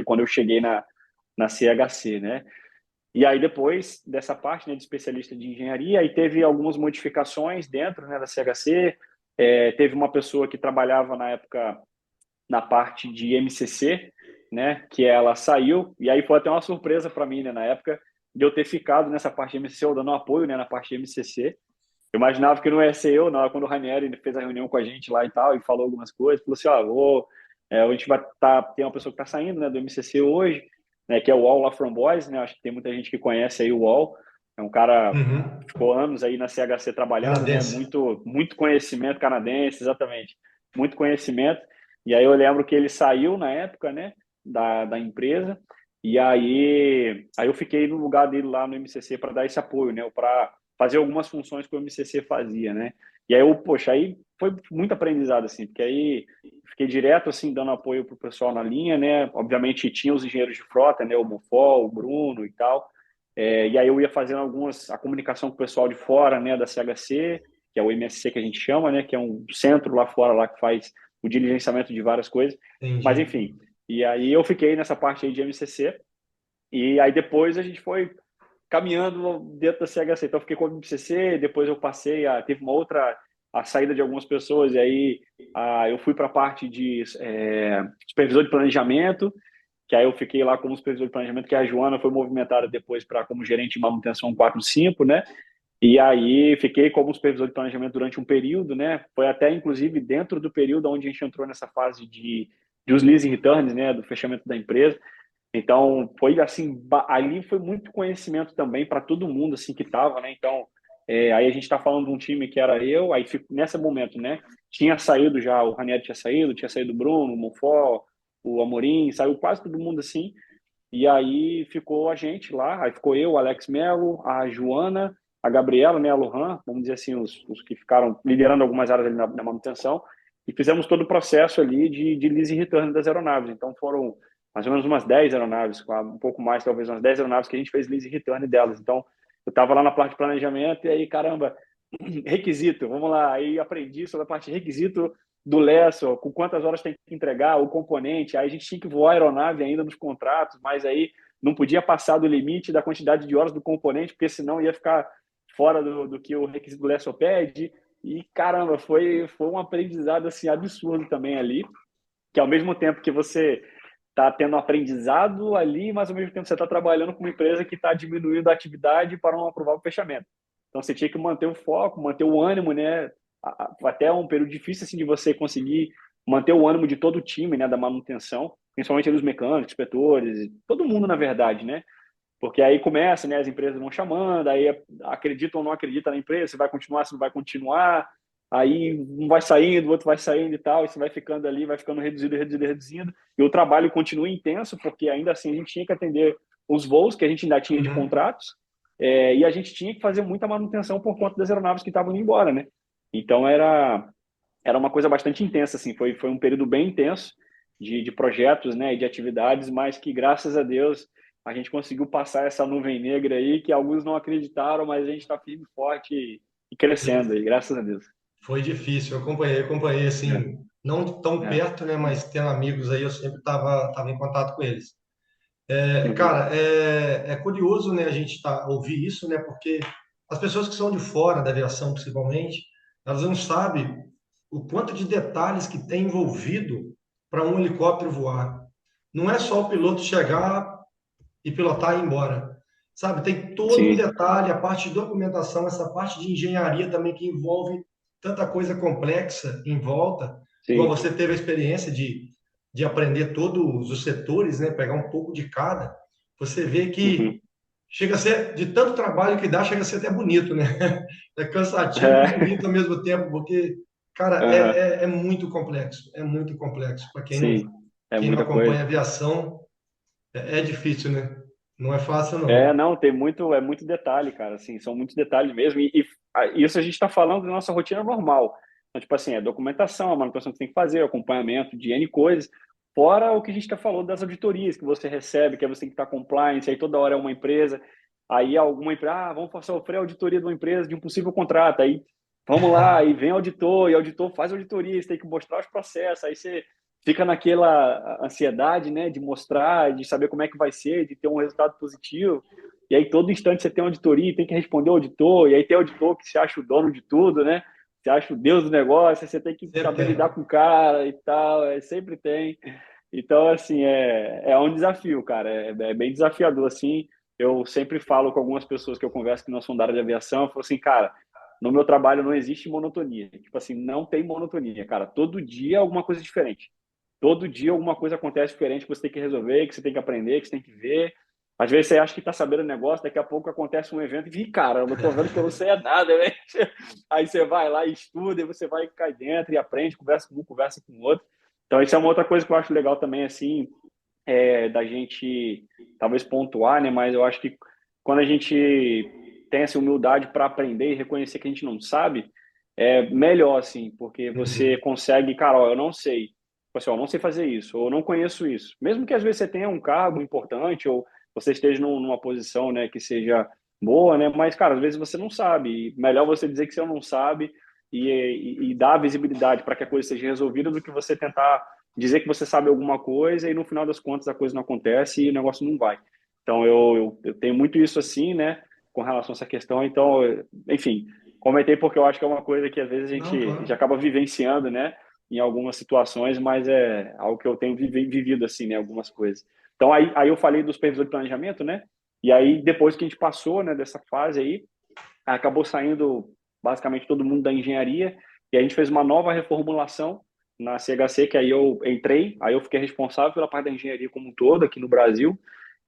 Quando eu cheguei na CHC, né? E aí depois dessa parte, né, de especialista de engenharia, aí teve algumas modificações dentro, né, da CHC. Teve uma pessoa que trabalhava na época na parte de MCC, né? Que ela saiu e aí foi até uma surpresa para mim, né? Na época de eu ter ficado nessa parte de MCC, eu dando apoio, né, na parte de MCC. Eu imaginava que não ia ser eu, não. Quando o Ranieri fez a reunião com a gente lá e tal, e falou algumas coisas, falou assim: ó, a gente vai tem uma pessoa que está saindo, né, do MCC hoje, né, que é o Wall lá from Boys, né, acho que tem muita gente que conhece aí o Wall, é um cara Uhum. que ficou anos aí na CHC trabalhando, né, Canadense. muito, muito conhecimento canadense, exatamente, muito conhecimento, e aí eu lembro que ele saiu na época, né, da empresa, e aí eu fiquei no lugar dele lá no MCC para dar esse apoio, né, para fazer algumas funções que o MCC fazia, né? E aí poxa, aí foi muito aprendizado, assim, porque aí fiquei direto, assim, dando apoio pro pessoal na linha, né? Obviamente tinha os engenheiros de frota, né? O Mofol, o Bruno e tal. E aí eu ia fazendo a comunicação com o pessoal de fora, né? Da CHC, que é o MSC que a gente chama, né? Que é um centro lá fora lá que faz o diligenciamento de várias coisas. Mas, Entendi. enfim, e aí eu fiquei nessa parte aí de MCC, e aí depois a gente foi caminhando dentro da CHC. Então, eu fiquei com o MCC, depois eu passei teve uma outra a saída de algumas pessoas, e aí eu fui para a parte de supervisor de planejamento, que aí eu fiquei lá como supervisor de planejamento, que a Joana foi movimentada depois para como gerente de manutenção 4.5, né? E aí fiquei como supervisor de planejamento durante um período, né? Foi até, inclusive, dentro do período onde a gente entrou nessa fase de os leasing returns, né? Do fechamento da empresa. Então, foi assim, ali foi muito conhecimento também para todo mundo assim que estava, né? Então, aí a gente está falando de um time que era eu, aí nesse momento, né? Tinha saído já, o Ranieri tinha saído o Bruno, o Monfort, o Amorim, saiu quase todo mundo assim. E aí ficou a gente lá, aí ficou eu, o Alex Melo, a Joana, a Gabriela, né, a Lohan, vamos dizer assim, os que ficaram liderando algumas áreas ali na manutenção, e fizemos todo o processo ali de lease return das aeronaves. Então foram mais ou menos umas 10 aeronaves, um pouco mais, talvez umas 10 aeronaves que a gente fez lease e return delas. Então, eu estava lá na parte de planejamento e aí, caramba, requisito, vamos lá. Aí aprendi sobre a parte de requisito do lessor, com quantas horas tem que entregar, o componente. Aí a gente tinha que voar a aeronave ainda nos contratos, mas aí não podia passar do limite da quantidade de horas do componente, porque senão ia ficar fora do que o requisito do lessor pede. E, caramba, foi um aprendizado assim, absurdo também ali, que ao mesmo tempo que você está tendo aprendizado ali, mas ao mesmo tempo você está trabalhando com uma empresa que está diminuindo a atividade para um provável fechamento. Então você tinha que manter o foco, manter o ânimo, né? Até um período difícil assim de você conseguir manter o ânimo de todo o time, né, da manutenção, principalmente dos mecânicos, inspetores, todo mundo na verdade, né? Porque aí começa, né, as empresas vão chamando, aí acredita ou não acredita na empresa, se vai continuar, se não vai continuar, aí um vai saindo, o outro vai saindo e tal, e você vai ficando ali, vai ficando reduzido, reduzido, reduzindo, e o trabalho continua intenso, porque ainda assim a gente tinha que atender os voos que a gente ainda tinha de Uhum. contratos, e a gente tinha que fazer muita manutenção por conta das aeronaves que estavam indo embora, né? Então era uma coisa bastante intensa, assim, foi um período bem intenso de projetos, né, e de atividades, mas que graças a Deus a gente conseguiu passar essa nuvem negra aí, que alguns não acreditaram, mas a gente está firme e forte e crescendo aí, graças a Deus. Foi difícil, eu acompanhei assim, não tão É, perto, né? Mas tendo amigos aí, eu sempre estava em contato com eles. uhum, Cara, é curioso, né, a gente ouvir isso, né? Porque as pessoas que são de fora da aviação, principalmente, elas não sabem o quanto de detalhes que tem envolvido para um helicóptero voar. Não é só o piloto chegar e pilotar e ir embora. Sabe, tem todo um sim, detalhe, a parte de documentação, essa parte de engenharia também que envolve tanta coisa complexa em volta, igual sim, você teve a experiência de aprender todos os setores, né, pegar um pouco de cada, você vê que uhum, chega a ser, de tanto trabalho que dá, chega a ser até bonito, né? É cansativo e é, bonito ao mesmo tempo, porque, cara, uhum, é muito complexo. Para sim, é quem não muita acompanha coisa. aviação, é difícil, né? Não é fácil, É, não. não, é muito detalhe, cara, assim, são muitos detalhes mesmo, isso a gente está falando da nossa rotina normal. Então, tipo assim, é documentação, a manutenção que você tem que fazer, acompanhamento de N coisas, fora o que a gente já falou das auditorias que você recebe, que aí você tem que estar compliance, aí toda hora é uma empresa, aí alguma empresa, vamos sofrer a auditoria de uma empresa, de um possível contrato, aí vamos lá, aí vem auditor, e auditor faz auditoria, você tem que mostrar os processos, aí você fica naquela ansiedade, né, de mostrar, de saber como é que vai ser, de ter um resultado positivo. E aí, todo instante você tem uma auditoria, tem que responder ao auditor, e aí tem auditor que se acha o dono de tudo, né? Se acha o deus do negócio, aí você tem que Sempre saber lidar tem. com o cara e tal, sempre tem. Então, assim, é um desafio, cara, é bem desafiador, assim. Eu sempre falo com algumas pessoas que eu converso que não são da área de aviação, eu falo assim, cara, no meu trabalho não existe monotonia. Tipo assim, não tem monotonia, cara. Todo dia é alguma coisa diferente. Todo dia alguma coisa acontece diferente que você tem que resolver, que você tem que aprender, que você tem que ver. Às vezes você acha que está sabendo o negócio, daqui a pouco acontece um evento e, cara, eu não tô vendo que eu não sei é nada, né? Aí você vai lá e estuda, e você vai cair dentro e aprende, conversa com um, conversa com o outro. Então, isso é uma outra coisa que eu acho legal também, assim, da gente talvez pontuar, né? Mas eu acho que quando a gente tem essa humildade para aprender e reconhecer que a gente não sabe, é melhor, assim, porque você Uhum. consegue, cara, ó, eu não sei. Tipo assim, ó, eu não sei fazer isso, ou eu não conheço isso. Mesmo que às vezes você tenha um cargo importante, ou você esteja numa posição, né, que seja boa, né? Mas, cara, às vezes você não sabe. E melhor você dizer que você não sabe e dar visibilidade para que a coisa seja resolvida do que você tentar dizer que você sabe alguma coisa e no final das contas a coisa não acontece e o negócio não vai. Então eu tenho muito isso assim, né, com relação a essa questão. Então, enfim, comentei porque eu acho que é uma coisa que às vezes a Não, gente já claro. acaba vivenciando, né, em algumas situações, mas é algo que eu tenho vivido assim, né, algumas coisas. Então aí eu falei do supervisor de planejamento, né, e aí depois que a gente passou, né, dessa fase aí, acabou saindo basicamente todo mundo da engenharia e a gente fez uma nova reformulação na CHC, que aí eu entrei, aí eu fiquei responsável pela parte da engenharia como um todo aqui no Brasil,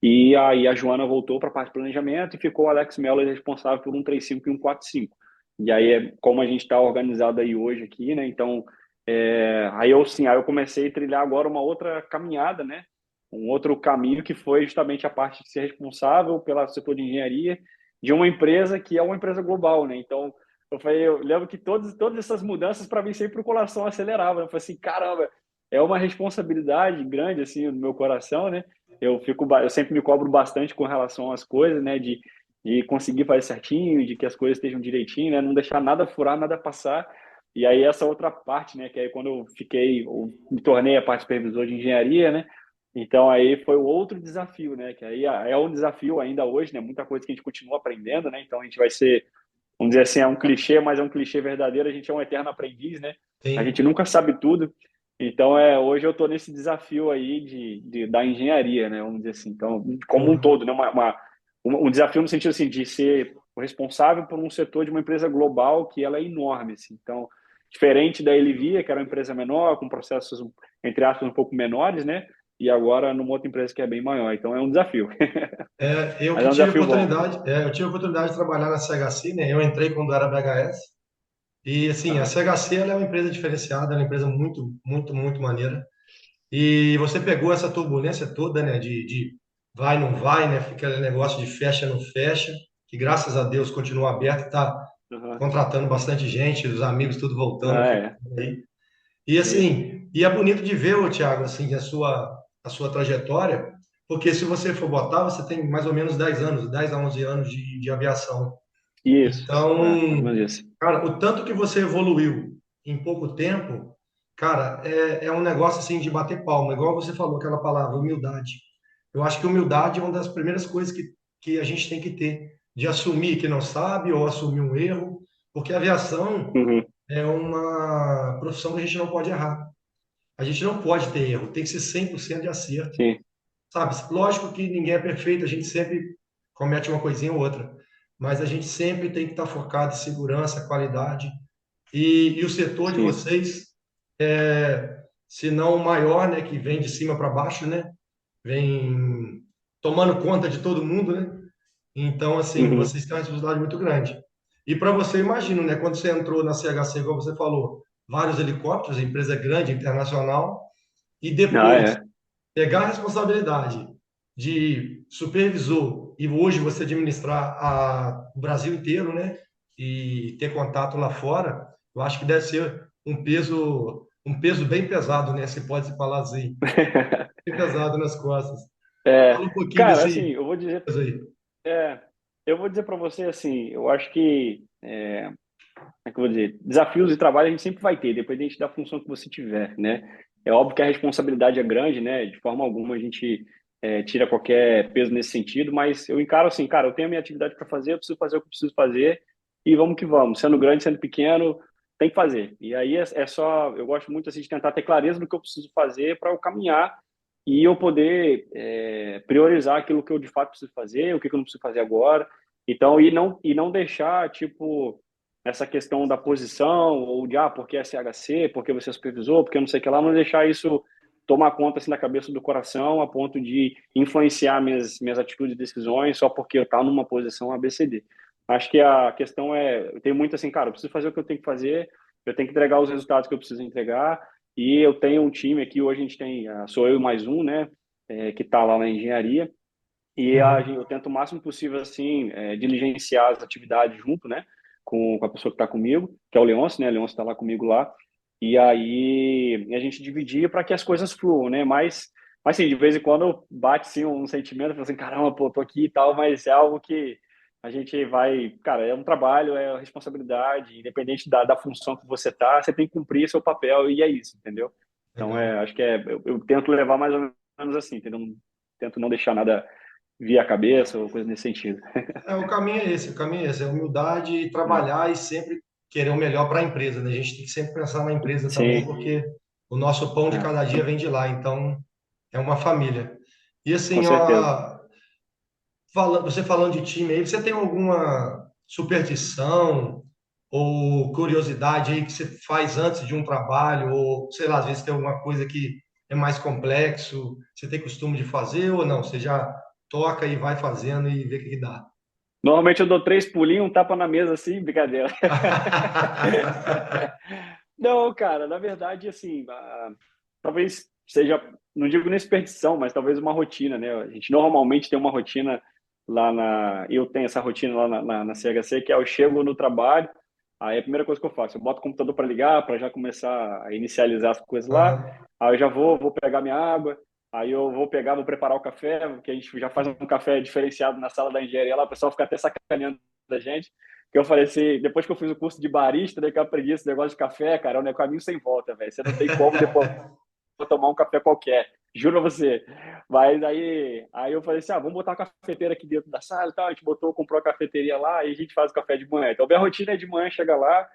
e aí a Joana voltou para a parte de planejamento e ficou o Alex Mello responsável por 135 e 145. E aí é como a gente está organizado aí hoje aqui, né? Então, aí eu comecei a trilhar agora uma outra caminhada, né? Um outro caminho que foi justamente a parte de ser responsável pelo setor de engenharia de uma empresa que é uma empresa global, né? Então, eu lembro que todas essas mudanças para mim sempre o coração acelerava. Eu falei assim, caramba, é uma responsabilidade grande, assim, no meu coração, né? Eu sempre me cobro bastante com relação às coisas, né? De conseguir fazer certinho, de que as coisas estejam direitinho, né? Não deixar nada furar, nada passar. E aí essa outra parte, né? Que aí quando eu me tornei a parte supervisor de engenharia, né? Então aí foi o outro desafio, né? Que aí é um desafio ainda hoje, né? Muita coisa que a gente continua aprendendo, né? Então a gente vai ser, vamos dizer assim, é um clichê, mas é um clichê verdadeiro. A gente é um eterno aprendiz, né? A gente Sim. nunca sabe tudo. Então hoje eu estou nesse desafio aí da engenharia, né? Vamos dizer assim. Então, como um Uhum. todo, né? Um desafio no sentido assim de ser o responsável por um setor de uma empresa global que ela é enorme, assim. Então, diferente da Elivia, que era uma empresa menor, com processos, entre aspas, um pouco menores, né? E agora numa outra empresa que é bem maior. Então é um desafio. Eu Mas que é um tive desafio bom. oportunidade, eu tive a oportunidade de trabalhar na CHC, né? Eu entrei quando era BHS. E assim, a Aham, CHC ela é uma empresa diferenciada, ela é uma empresa muito, muito, muito maneira. E você pegou essa turbulência toda, né? De vai, não vai, né? Fica aquele negócio de fecha, não fecha, que graças a Deus continua aberto, está aham. contratando bastante gente, os amigos tudo voltando Ah, aqui é. aí. E Isso. assim, e é bonito de ver, ô, Thiago, assim, a sua trajetória, porque se você for botar, você tem mais ou menos 10 anos, 10 a 11 anos de aviação. Isso. É, mais ou Então, menos isso. cara, o tanto que você evoluiu em pouco tempo, cara, é um negócio assim de bater palma, igual você falou aquela palavra, humildade. Eu acho que humildade é uma das primeiras coisas que a gente tem que ter, de assumir que não sabe ou assumir um erro, porque a aviação Uhum. é uma profissão que a gente não pode errar. A gente não pode ter erro, tem que ser 100% de acerto, Sim, sabe? Lógico que ninguém é perfeito, a gente sempre comete uma coisinha ou outra, mas a gente sempre tem que estar focado em segurança, qualidade. E o setor de sim. vocês é, se não o maior, né, que vem de cima para baixo, né? Vem tomando conta de todo mundo, né? Então, assim, Uhum. vocês têm uma responsabilidade muito grande. E para você, imagino, né, quando você entrou na CHC, igual você falou, vários helicópteros, empresa grande, internacional, e Ah, depois é. pegar a responsabilidade de supervisor e hoje você administrar o Brasil inteiro, né? E ter contato lá fora, eu acho que deve ser um peso bem pesado, né? Se pode se falar assim, bem pesado nas costas. É, Fala um pouquinho cara, assim, desse peso aí. é, eu vou dizer para você assim, eu acho que, como é que eu vou dizer, desafios de trabalho a gente sempre vai ter, independente da função que você tiver, né? É óbvio que a responsabilidade é grande, né? De forma alguma a gente tira qualquer peso nesse sentido, mas eu encaro assim, cara, eu tenho a minha atividade para fazer, eu preciso fazer o que eu preciso fazer e vamos que vamos. Sendo grande, sendo pequeno, tem que fazer. E aí é só, eu gosto muito assim de tentar ter clareza do que eu preciso fazer para eu caminhar e eu poder priorizar aquilo que eu de fato preciso fazer, o que eu não preciso fazer agora. Então, e não deixar, tipo, essa questão da posição, ou de, porque é CHC, porque você é supervisor, porque eu não sei o que lá, não deixar isso tomar conta assim da cabeça do coração a ponto de influenciar minhas atitudes e decisões só porque eu estou numa posição ABCD. Acho que a questão eu tenho muito assim, cara, eu preciso fazer o que eu tenho que fazer, eu tenho que entregar os resultados que eu preciso entregar, e eu tenho um time aqui, hoje a gente tem, sou eu e mais um, né, que está lá na engenharia, e Uhum. eu tento o máximo possível, assim, diligenciar as atividades junto, né, com a pessoa que está comigo, que é o Leôncio, né, o Leôncio está lá comigo lá, e aí a gente dividia para que as coisas fluam, né, mas assim, de vez em quando bate, assim, um sentimento, assim, caramba, pô, tô aqui e tal, mas é algo que a gente vai, cara, é um trabalho, é uma responsabilidade, independente da função que você tá, você tem que cumprir seu papel e é isso, entendeu? Então, Legal. acho que eu tento levar mais ou menos assim, entendeu? Tento não deixar nada via cabeça ou coisa nesse sentido. O caminho é esse, o caminho é esse, é humildade e É. trabalhar e sempre querer o melhor para a empresa, né? A gente tem que sempre pensar na empresa também, Sim, porque o nosso pão de é, cada dia vem de lá, então é uma família. E com assim, certeza. ó, você falando de time aí, você tem alguma superstição ou curiosidade aí que você faz antes de um trabalho, ou sei lá, às vezes tem alguma coisa que é mais complexo, você tem costume de fazer ou não? Você já toca e vai fazendo e vê o que dá. Normalmente eu dou três pulinhos, um tapa na mesa assim, brincadeira. Não, cara, na verdade, assim, talvez seja, não digo nem superstição, mas talvez uma rotina, né? A gente normalmente tem uma rotina eu tenho essa rotina lá na CHC, que é eu chego no trabalho, Aí a primeira coisa que eu faço, eu boto o computador para ligar, para já começar a inicializar as coisas lá. Aham. Aí eu já vou pegar minha água. Aí eu vou pegar, vou preparar o café, porque a gente já faz um café diferenciado na sala da engenharia lá, o pessoal fica até sacaneando da gente. Que eu falei assim, depois que eu fiz o curso de barista, daí que eu aprendi esse negócio de café, cara, é um caminho sem volta, velho. Você não tem como depois vou tomar um café qualquer, juro pra você. Mas aí eu falei assim, vamos botar uma cafeteira aqui dentro da sala e tal. A gente comprou a cafeteria lá e a gente faz o café de manhã. Então, minha rotina é de manhã, chega lá,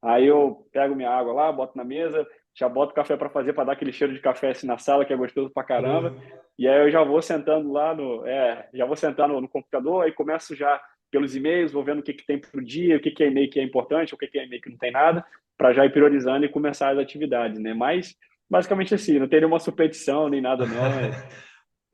aí eu pego minha água lá, boto na mesa, já boto o café para fazer, para dar aquele cheiro de café assim na sala, que é gostoso pra caramba. Pô. E aí eu já vou sentando lá já vou sentar no computador, aí começo já pelos e-mails, vou vendo o que que tem pro dia, o que que é e-mail que é importante, o que que é e-mail que não tem nada, para já ir priorizando e começar as atividades, né? Mas basicamente assim, não tem nenhuma superstição nem nada não,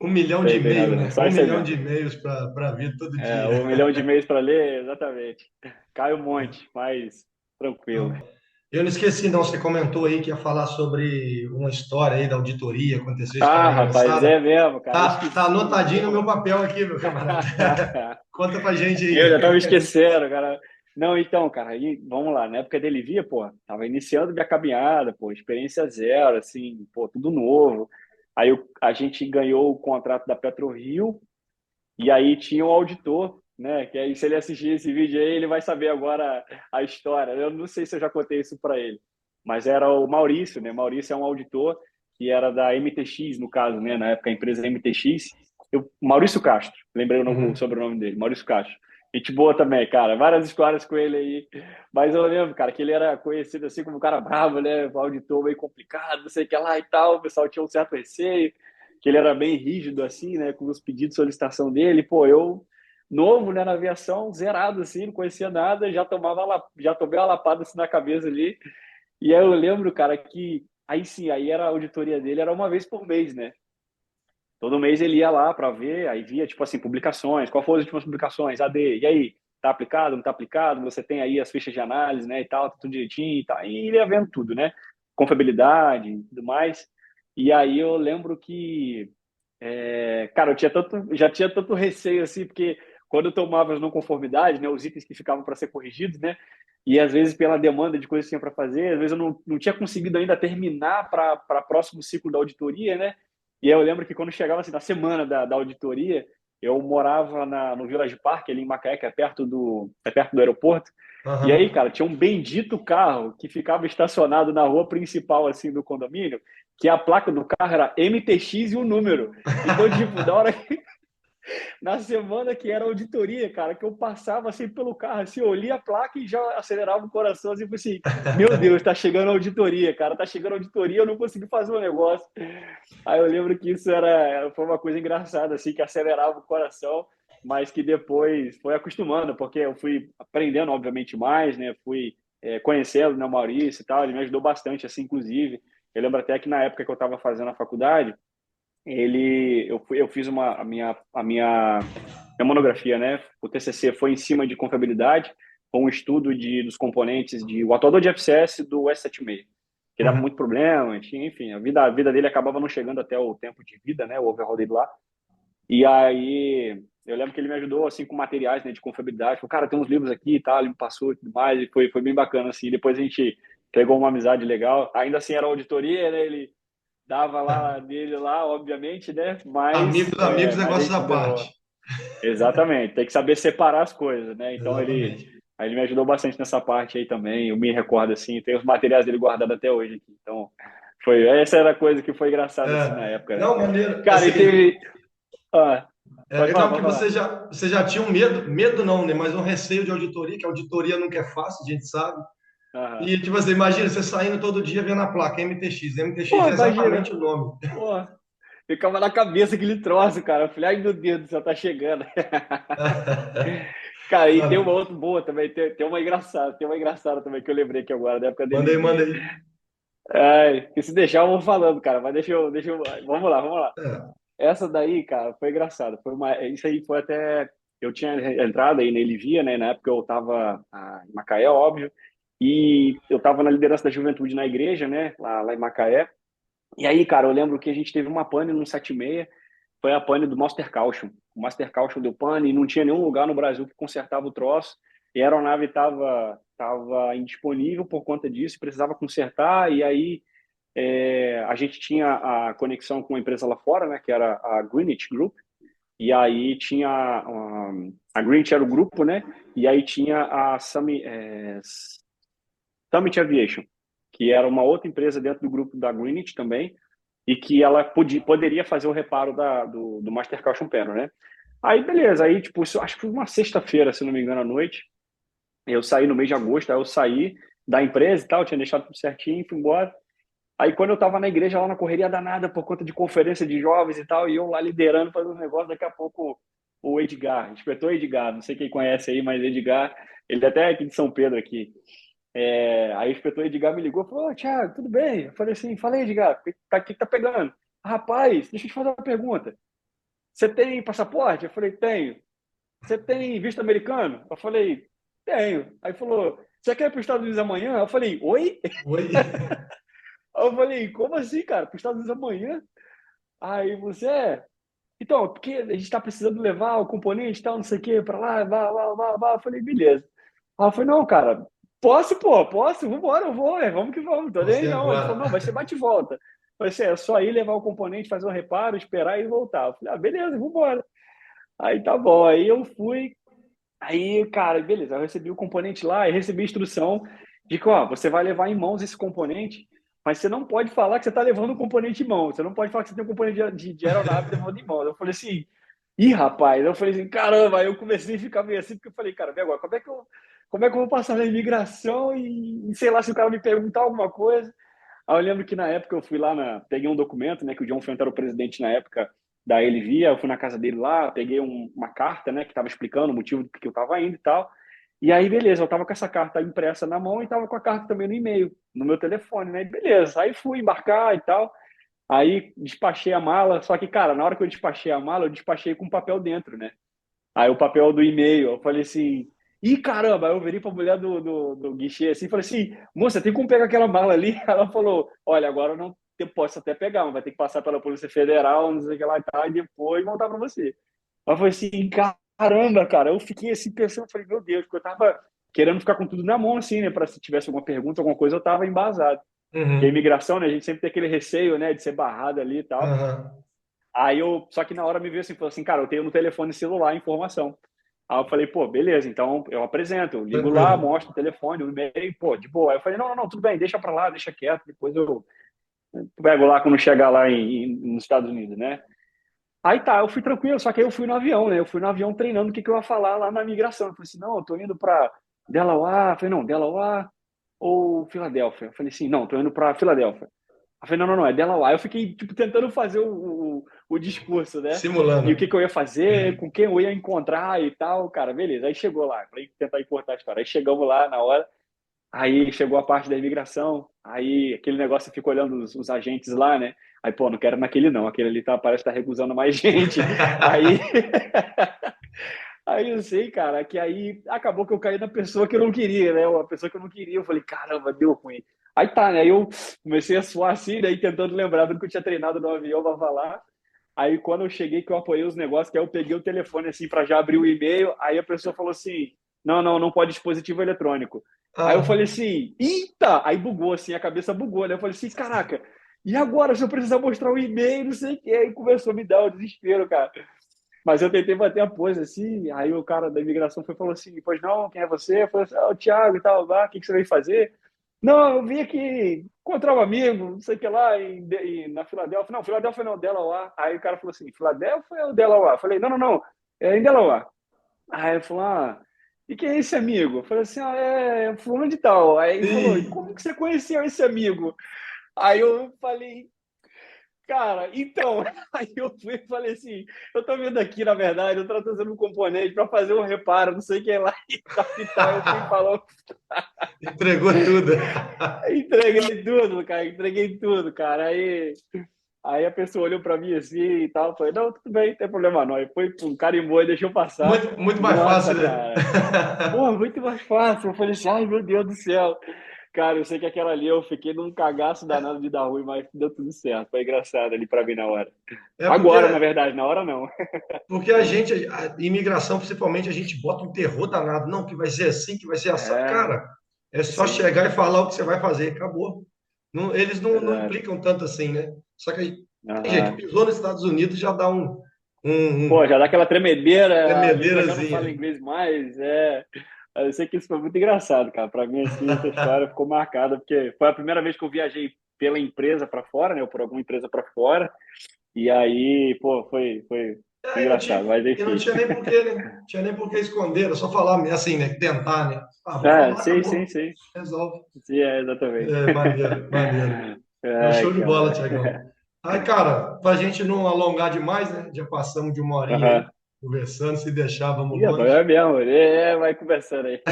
Um milhão de tem e-mail, nada não, né? só Um isso aí milhão mesmo. de e-mails para vir todo É, dia. 1 milhão de e-mails para ler, exatamente. Cai um monte, mas tranquilo. Não. Eu não esqueci, não. Você comentou aí que ia falar sobre uma história aí da auditoria, aconteceu Ah, história rapaz, engraçada. é mesmo, cara, eu Tá esqueci, anotadinho no meu porra. papel aqui, meu camarada. Conta pra gente Eu já tava aí. esquecendo, cara. Não, então, cara, aí, vamos lá, na época da Elivia, pô, tava iniciando minha caminhada, pô, experiência zero, assim, pô, tudo novo. Aí a gente ganhou o contrato da PetroRio e aí tinha um auditor, né, que aí se ele assistir esse vídeo aí, ele vai saber agora a história. Eu não sei se eu já contei isso para ele, mas era o Maurício, né? Maurício é um auditor que era da MTX, no caso, né, na época a empresa MTX. Maurício Castro, lembrei o Uhum. sobrenome dele, Maurício Castro. Gente boa também, cara. Várias histórias com ele aí. Mas eu lembro, cara, que ele era conhecido assim como um cara bravo, né? Um auditor meio complicado, não sei o que lá e tal. O pessoal tinha um certo receio, que ele era bem rígido assim, né? Com os pedidos de solicitação dele. Pô, eu, novo, né, na aviação, zerado assim, não conhecia nada, já tomei uma lapada assim na cabeça ali. E aí eu lembro, cara, que aí sim, aí era a auditoria dele, era uma vez por mês, né? Todo mês ele ia lá para ver, aí via, tipo assim, publicações, qual foram as últimas publicações, AD, e aí, tá aplicado, não tá aplicado, você tem aí as fichas de análise, né, e tal, tá tudo direitinho e tal, e ele ia vendo tudo, né, confiabilidade e tudo mais, e aí eu lembro que, cara, já tinha tanto receio, assim, porque quando eu tomava as não conformidades, né, os itens que ficavam para ser corrigidos, né, e às vezes pela demanda de coisas que tinha para fazer, às vezes eu não tinha conseguido ainda terminar para próximo ciclo da auditoria, né, e aí eu lembro que quando chegava assim, na semana da auditoria, eu morava no Village Park, ali em Macaé, que é perto do aeroporto. E aí, Aham. cara, tinha um bendito carro que ficava estacionado na rua principal assim do condomínio, que a placa do carro era MTX e o número. Então, tipo, da hora na semana que era auditoria, cara, que eu passava assim pelo carro, assim, eu olhia a placa e já acelerava o coração, assim, assim, meu Deus, tá chegando a auditoria, cara, tá chegando a auditoria, eu não consegui fazer o negócio. Aí eu lembro que foi uma coisa engraçada, assim, que acelerava o coração, mas que depois foi acostumando, porque eu fui aprendendo, obviamente, mais, né, fui conhecendo, né, o Maurício e tal, ele me ajudou bastante, assim, inclusive, eu lembro até que na época que eu estava fazendo a faculdade, eu fiz minha monografia, né? O TCC foi em cima de confiabilidade, foi um estudo dos componentes o atuador de FCS do S76, que dava Uhum. muito problema, enfim, a vida dele acabava não chegando até o tempo de vida, né? O overhaul dele lá. E aí eu lembro que ele me ajudou assim com materiais, né, de confiabilidade. Falei, cara, tem uns livros aqui e tal, ele me passou e tudo mais, e foi bem bacana assim. Depois a gente pegou uma amizade legal. Ainda assim era auditoria, né? Ele dava lá dele lá, obviamente, né? Amigos, amigos, Mas a negócio gente da se deu. parte. Exatamente, tem que saber separar as coisas, né? Então Exatamente. aí ele me ajudou bastante nessa parte aí também. Eu me recordo assim, tem os materiais dele guardados até hoje aqui. Então, essa era a coisa que foi engraçada assim na época, né? Não, maneiro. Cara, e Assim, teve. Ah, pode falar, não, que pode falar. você já tinha um medo não, né? Mas um receio de auditoria, que auditoria nunca é fácil, a gente sabe. Aham. E, tipo assim, imagina você saindo todo dia vendo a placa MTX. MTX Pô, é exatamente imagina. o nome. Pô, ficava na cabeça aquele troço, cara. Eu falei, ai meu Deus do céu, tá chegando. Cara, e tem uma Mano, outra boa também, tem uma engraçada também que eu lembrei aqui agora, da época dele manda via. aí. Ai, que se deixar eu vou falando, cara, mas vamos lá, vamos lá. É. Essa daí, cara, foi engraçado. Isso aí foi até. Eu tinha entrado aí na Elivia, né? Na época eu tava em Macaé, óbvio, e eu tava na liderança da juventude na igreja, né? Lá em Macaé. E aí, cara, eu lembro que a gente teve uma pane no 76, foi a pane do Master Caution. O Master Caution deu pane e não tinha nenhum lugar no Brasil que consertava o troço. e a aeronave estava indisponível por conta disso, precisava consertar, e aí a gente tinha a conexão com uma empresa lá fora, né, que era a Greenwich Group, e aí tinha a Greenwich era o grupo, né, e aí tinha a Summit Aviation, que era uma outra empresa dentro do grupo da Greenwich também, e que ela poderia fazer o reparo do Master Caution Panel, né? Aí, beleza, aí, tipo, acho que foi uma sexta-feira, se não me engano, à noite, eu saí no mês de agosto, aí eu saí da empresa e tal, tinha deixado tudo certinho, fui embora. Aí, quando eu tava na igreja, lá na correria danada, por conta de conferência de jovens e tal, e eu lá liderando, fazendo um negócio, daqui a pouco o Edgar, inspetor Edgar, não sei quem conhece aí, mas Edgar, ele é até aqui de São Pedro aqui. Aí o inspetor Edgar me ligou e falou: Ô, Thiago, tudo bem? Eu falei assim: falei, Edgar, o que tá pegando? Rapaz, deixa eu te fazer uma pergunta. Você tem passaporte? Eu falei: tenho. Você tem visto americano? Eu falei: tenho. Aí falou: você quer ir para os Estados Unidos amanhã? Eu falei: oi? Oi. Aí eu falei: como assim, cara? Para os Estados Unidos amanhã? Aí você então, porque a gente está precisando levar o componente e tal, não sei o quê, para lá, vá. Eu falei: beleza. Aí eu falei: não, cara, posso, pô, posso, vambora, eu vou, vamos que vamos, tô nem Você aí não. Ele falou: agora. não, vai ser bate e volta. Eu falei assim: é só ir levar o componente, fazer um reparo, esperar e voltar. Eu falei: ah, beleza, vambora. Aí tá bom, aí eu fui, aí, cara, beleza, eu recebi o componente lá e recebi a instrução de que, ó, você vai levar em mãos esse componente, mas você não pode falar que você está levando o componente em mão, você não pode falar que você tem um componente de aeronave levando em mão. Eu falei assim: ih, rapaz, eu falei assim: caramba. Aí eu comecei a ficar meio assim, porque eu falei: cara, vem agora, como é que eu vou passar na imigração e sei lá, se o cara me perguntar alguma coisa. Aí eu lembro que na época eu fui lá, peguei um documento, né, que o John Fent era o presidente na época da Elvia, eu fui na casa dele lá, peguei uma carta, né, que estava explicando o motivo do que eu estava indo e tal. E aí, beleza, eu estava com essa carta impressa na mão e estava com a carta também no e-mail, no meu telefone, né? E beleza, aí fui embarcar e tal. Aí despachei a mala, só que, cara, na hora que eu despachei a mala, eu despachei com papel dentro, né? Aí o papel do e-mail, eu falei assim: ih, caramba. Aí eu virei pra mulher do guichê assim, falei assim: moça, tem como pegar aquela mala ali? Ela falou: olha, agora eu não eu posso até pegar, mas vai ter que passar pela Polícia Federal, não sei o que lá e tal, e depois voltar pra você. Aí eu falei assim: caramba, cara. Eu fiquei assim pensando, falei: meu Deus, porque eu tava querendo ficar com tudo na mão, assim, né, pra se tivesse alguma pergunta, alguma coisa, eu tava embasado. Porque a Uhum. imigração, né, a gente sempre tem aquele receio, né, de ser barrado ali e tal. Aham. Só que na hora me veio assim, falou assim: cara, eu tenho no telefone celular a informação. Aí eu falei: pô, beleza, então eu apresento, eu ligo lá, Tranquilo. mostro o telefone, o e-mail, pô, de boa. Aí eu falei: não, não, tudo bem, deixa pra lá, deixa quieto, depois eu pego lá quando chegar lá nos Estados Unidos, né? Aí tá, eu fui tranquilo, só que aí eu fui no avião, né? Eu fui no avião treinando o que eu ia falar lá na migração. Eu falei assim: não, eu tô indo pra Delaware. Eu falei: não, Delaware ou Filadélfia? Eu falei assim: não, tô indo pra Filadélfia. Eu falei: não, não, não, é Delaware. Eu fiquei, tipo, tentando fazer o discurso, né? E o Simulando. que eu ia fazer, com quem eu ia encontrar e tal, cara, beleza. Aí chegou lá, falei: tentar encurtar a história. Aí chegamos lá na hora, aí chegou a parte da imigração, aí aquele negócio, você fica olhando os agentes lá, né? Aí, pô, não quero naquele não, aquele ali parece estar recusando mais gente. Aí, aí eu sei, cara, que aí acabou que eu caí na pessoa que eu não queria, né? A pessoa que eu não queria, eu falei: caramba, deu ruim. Aí tá, né? Aí eu comecei a suar assim, daí tentando lembrar do que eu tinha treinado no avião pra falar. Aí quando eu cheguei, que eu apoiei os negócios, que aí eu peguei o telefone assim para já abrir o e-mail, aí a pessoa falou assim: não, não, não pode dispositivo eletrônico. Aí eu falei Ah, assim: eita! Aí bugou assim, a cabeça bugou, né? Eu falei assim: caraca, e agora se eu precisar mostrar o e-mail, não sei o quê? Aí começou a me dar o desespero, cara. Mas eu tentei bater a pose assim, aí o cara da imigração foi e falou assim: pois não, quem é você? Eu falei assim: o Thiago e tal, o que você veio fazer? Não, eu vim aqui encontrar um amigo, não sei o que lá, na Filadélfia. Não, Filadélfia não, Delaware. Aí o cara falou assim: Filadélfia ou Delaware? Eu falei: não, não, não, é em Delaware. Aí ele falou: ah, e quem é esse amigo? Eu falei assim: ah, é fulano de tal. Aí ele falou: e sim. como que você conheceu esse amigo? Aí eu falei: cara, então, aí eu fui e falei assim: eu tô vendo aqui, na verdade, eu tô trazendo um componente para fazer um reparo, não sei o que lá e tal e tal. Eu fui falando, Entregou tudo. entreguei tudo, cara, entreguei tudo, cara. Aí a pessoa olhou para mim assim e tal, falei: não, tudo bem, não tem problema não. Aí foi, um carimbou e deixou passar. Muito mais Nossa, fácil, né? cara, pô, muito mais fácil. Eu falei assim: ai, meu Deus do céu. Cara, eu sei que aquela ali eu fiquei num cagaço danado de dar ruim, mas deu tudo certo. Foi engraçado ali pra mim na hora. É porque, Agora, na verdade, na hora não. porque a gente, a imigração principalmente, a gente bota um terror danado. Não, que vai ser assim, que vai ser assim. É, Cara, é só sim, chegar e falar o que você vai fazer, acabou. Não, eles não exato. implicam tanto assim, né? Só que aí, tem jeito, Aham. pisou nos Estados Unidos já dá Pô, um já dá aquela tremedeira, a língua já não fala tremedeirazinha. inglês mais. Eu sei que isso foi muito engraçado, cara. Pra mim, assim, essa história ficou marcada, porque foi a primeira vez que eu viajei pela empresa pra fora, né? Ou por alguma empresa pra fora. E aí, pô, foi E não tinha, engraçado, mas e não enfim. tinha nem porquê, né? Tinha nem por que esconder, era só falar assim, né? Tentar, né? Ah, vou falar, Sim, sim, acabou. sim. Resolve. Sim, exatamente. É, maneiro, maneiro. Não, Ai, show de bola, cara. Tiagão. Aí, cara, para a gente não alongar demais, né? Já passamos de uma horinha aí Aham. conversando, se deixar, vamos Ih, rapaz, longe. é mesmo. Vai conversando aí.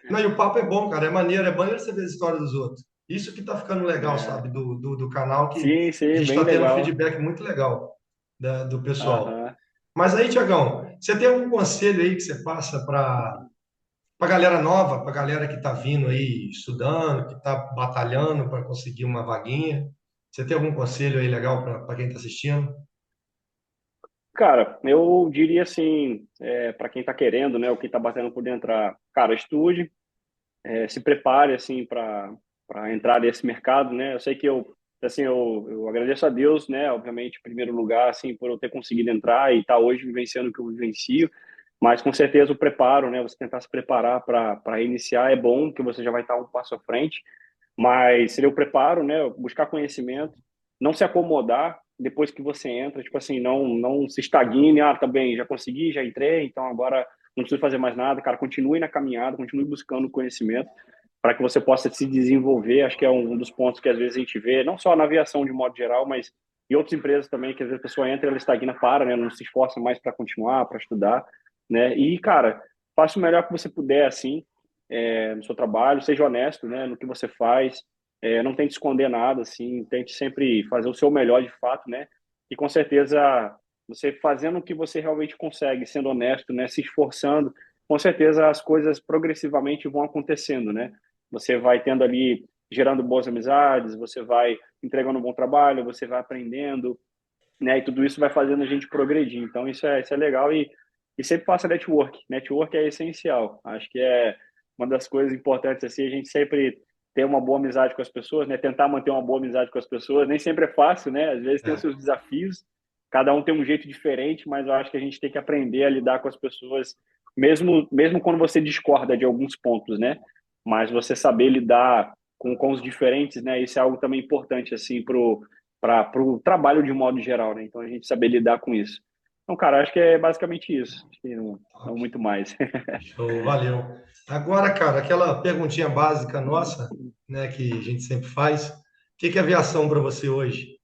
Não, e o papo é bom, cara, é maneiro você ver a história dos outros. Isso que tá ficando legal, É. sabe, do canal, que Sim, a sim, gente bem está tendo um legal. feedback muito legal do pessoal. Aham. Mas aí, Tiagão, você tem algum conselho aí que você passa para galera nova, para galera que está vindo aí estudando, que está batalhando para conseguir uma vaguinha? Você tem algum conselho aí legal para quem está assistindo? Cara, eu diria assim, para quem tá querendo, né, ou quem tá batendo por dentro, cara, estude, se prepare assim para entrar nesse mercado, né? Eu sei que assim eu agradeço a Deus, né? Obviamente, em primeiro lugar, assim, por eu ter conseguido entrar e estar hoje vivenciando o que eu vivencio, mas com certeza o preparo, né? Você tentar se preparar para iniciar é bom, que você já vai estar um passo à frente, mas seria o preparo, né? Buscar conhecimento, não se acomodar depois que você entra, tipo assim, não se estagne, tá bem, já consegui, já entrei, então agora não preciso fazer mais nada, cara, continue na caminhada, continue buscando conhecimento para que você possa se desenvolver. Acho que é um dos pontos que às vezes a gente vê, não só na aviação de modo geral, mas em outras empresas também, que às vezes a pessoa entra, ela estagna, né? Não se esforça mais para continuar, para estudar, né? E, cara, faça o melhor que você puder, assim, no seu trabalho, seja honesto, né? No que você faz, não tente esconder nada, assim, tente sempre fazer o seu melhor de fato, né? E com certeza, você fazendo o que você realmente consegue, sendo honesto, né? Se esforçando, com certeza as coisas progressivamente vão acontecendo, né? Você vai tendo ali, gerando boas amizades, você vai entregando um bom trabalho, você vai aprendendo, né? E tudo isso vai fazendo a gente progredir. Então, isso é legal e sempre faça network. Network é essencial. Acho que é uma das coisas importantes, assim, a gente sempre ter uma boa amizade com as pessoas, né? Tentar manter uma boa amizade com as pessoas. Nem sempre é fácil, né? Às vezes tem os É, seus desafios, cada um tem um jeito diferente, mas eu acho que a gente tem que aprender a lidar com as pessoas, mesmo quando você discorda de alguns pontos, né? Mas você saber lidar com os diferentes, né? Isso é algo também importante, assim, para o trabalho de modo geral, né? Então a gente saber lidar com isso. Então, cara, acho que é basicamente isso. Acho que não top. muito mais. Show, valeu. Agora, cara, aquela perguntinha básica nossa, né, que a gente sempre faz. O que que é aviação para você hoje?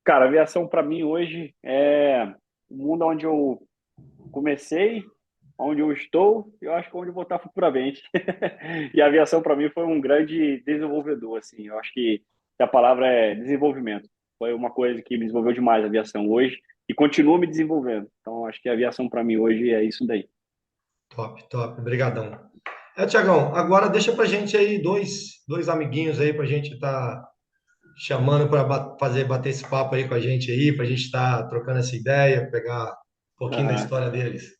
Cara, a aviação para mim hoje é o mundo onde eu comecei, onde eu estou, e eu acho que onde eu vou estar futuramente. E a aviação para mim foi um grande desenvolvedor, assim. Eu acho que a palavra é desenvolvimento. Foi uma coisa que me desenvolveu demais a aviação hoje e continua me desenvolvendo. Então, acho que a aviação para mim hoje é isso daí. Top, top, brigadão. Tiagão, agora deixa pra gente aí dois amiguinhos aí pra gente estar chamando para fazer bater esse papo aí com a gente aí, pra gente estar trocando essa ideia, pegar um pouquinho da Aham. história deles.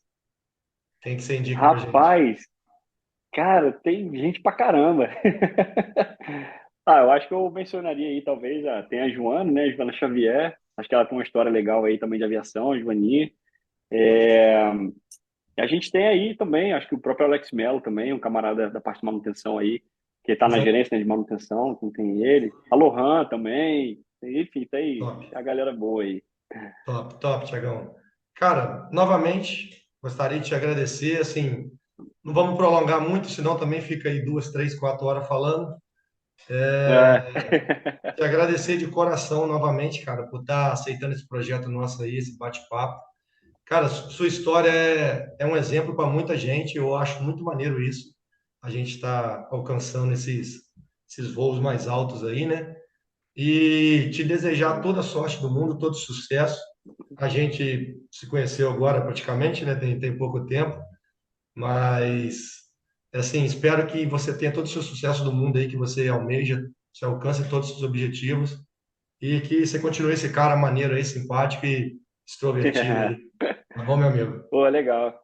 Quem que você indica pra gente? Rapaz, cara, tem gente pra caramba. Eu acho que eu mencionaria aí, talvez, tem a Joana, né? Joana Xavier. Acho que ela tem uma história legal aí também de aviação, a Joaninha. É, e a gente tem aí também, acho que o próprio Alex Mello também, um camarada da parte de manutenção aí, que está na João, gerência, né, de manutenção, então tem ele. A Lohan também. Enfim, tem top, a galera boa aí. top, top, Tiagão. Cara, novamente, gostaria de te agradecer, assim, não vamos prolongar muito, senão também fica aí 2, 3, 4 horas falando. É. Te agradecer de coração novamente, cara, por estar aceitando esse projeto nosso aí, esse bate-papo. Cara, sua história é um exemplo para muita gente. Eu acho muito maneiro isso. A gente está alcançando esses voos mais altos aí, né? E te desejar toda a sorte do mundo, todo sucesso. A gente se conheceu agora praticamente, né? Tem pouco tempo, mas Assim, espero que você tenha todo o seu sucesso do mundo aí que você almeja, você alcance todos os seus objetivos e que você continue esse cara maneiro aí, simpático e extrovertido aí. Tá bom, meu amigo? Pô, legal.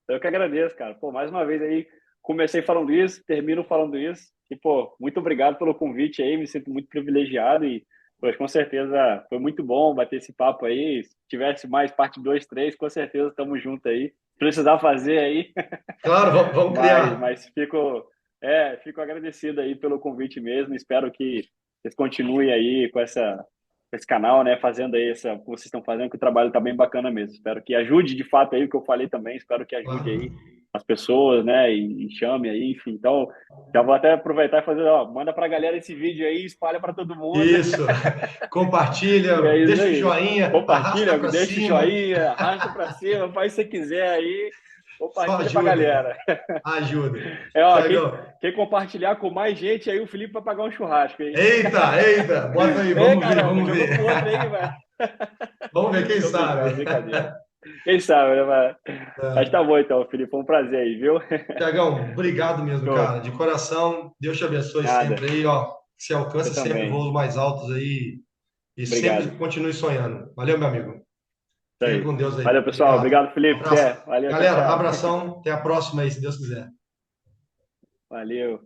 Eu que agradeço, cara. Pô, mais uma vez aí, comecei falando isso, termino falando isso. E, pô, muito obrigado pelo convite aí, me sinto muito privilegiado e, pô, com certeza foi muito bom bater esse papo aí. Se tivesse mais parte 2 3 com certeza estamos juntos aí. Se precisar fazer aí, Claro, vamos mas, criar. mas fico agradecido aí pelo convite mesmo. Espero que vocês continuem aí com esse canal, né? Fazendo aí o que vocês estão fazendo, que o trabalho tá bem bacana mesmo. Espero que ajude de fato aí o que eu falei também. Espero que ajude Claro. aí as pessoas, né? E chame aí, enfim. Então, já vou até aproveitar e fazer, ó, manda pra galera esse vídeo aí, espalha para todo mundo. Isso. Compartilha, E é isso deixa o aí. joinha, arrasta Compartilha, para deixa o cima. joinha, arrasta para cima, faz o que você quiser aí. Só Compartilha pra ajuda. galera. Ajuda. É, ó, Tiagão, quem compartilhar com mais gente, aí o Felipe vai pagar um churrasco, hein? eita, eita, bota aí, Ei, vamos ver, caramba, vamos jogou ver. pro outro aí, velho. Vamos ver quem Tô sabe. brincando, brincadeira. Quem sabe, né, mas tá bom então, Felipe, foi um prazer aí, viu? Tiagão, obrigado mesmo, Show. cara. De coração, Deus te abençoe Nada, sempre aí, ó. Que você você alcance sempre também. voos mais altos aí e sempre Obrigado. continue sonhando. Valeu, meu amigo. Isso Fica aí. com Deus aí. Valeu, pessoal. Obrigado. Obrigado, Felipe. Abraço. Até. Valeu, tchau, Galera, tchau. abração. Até a próxima aí, se Deus quiser. Valeu.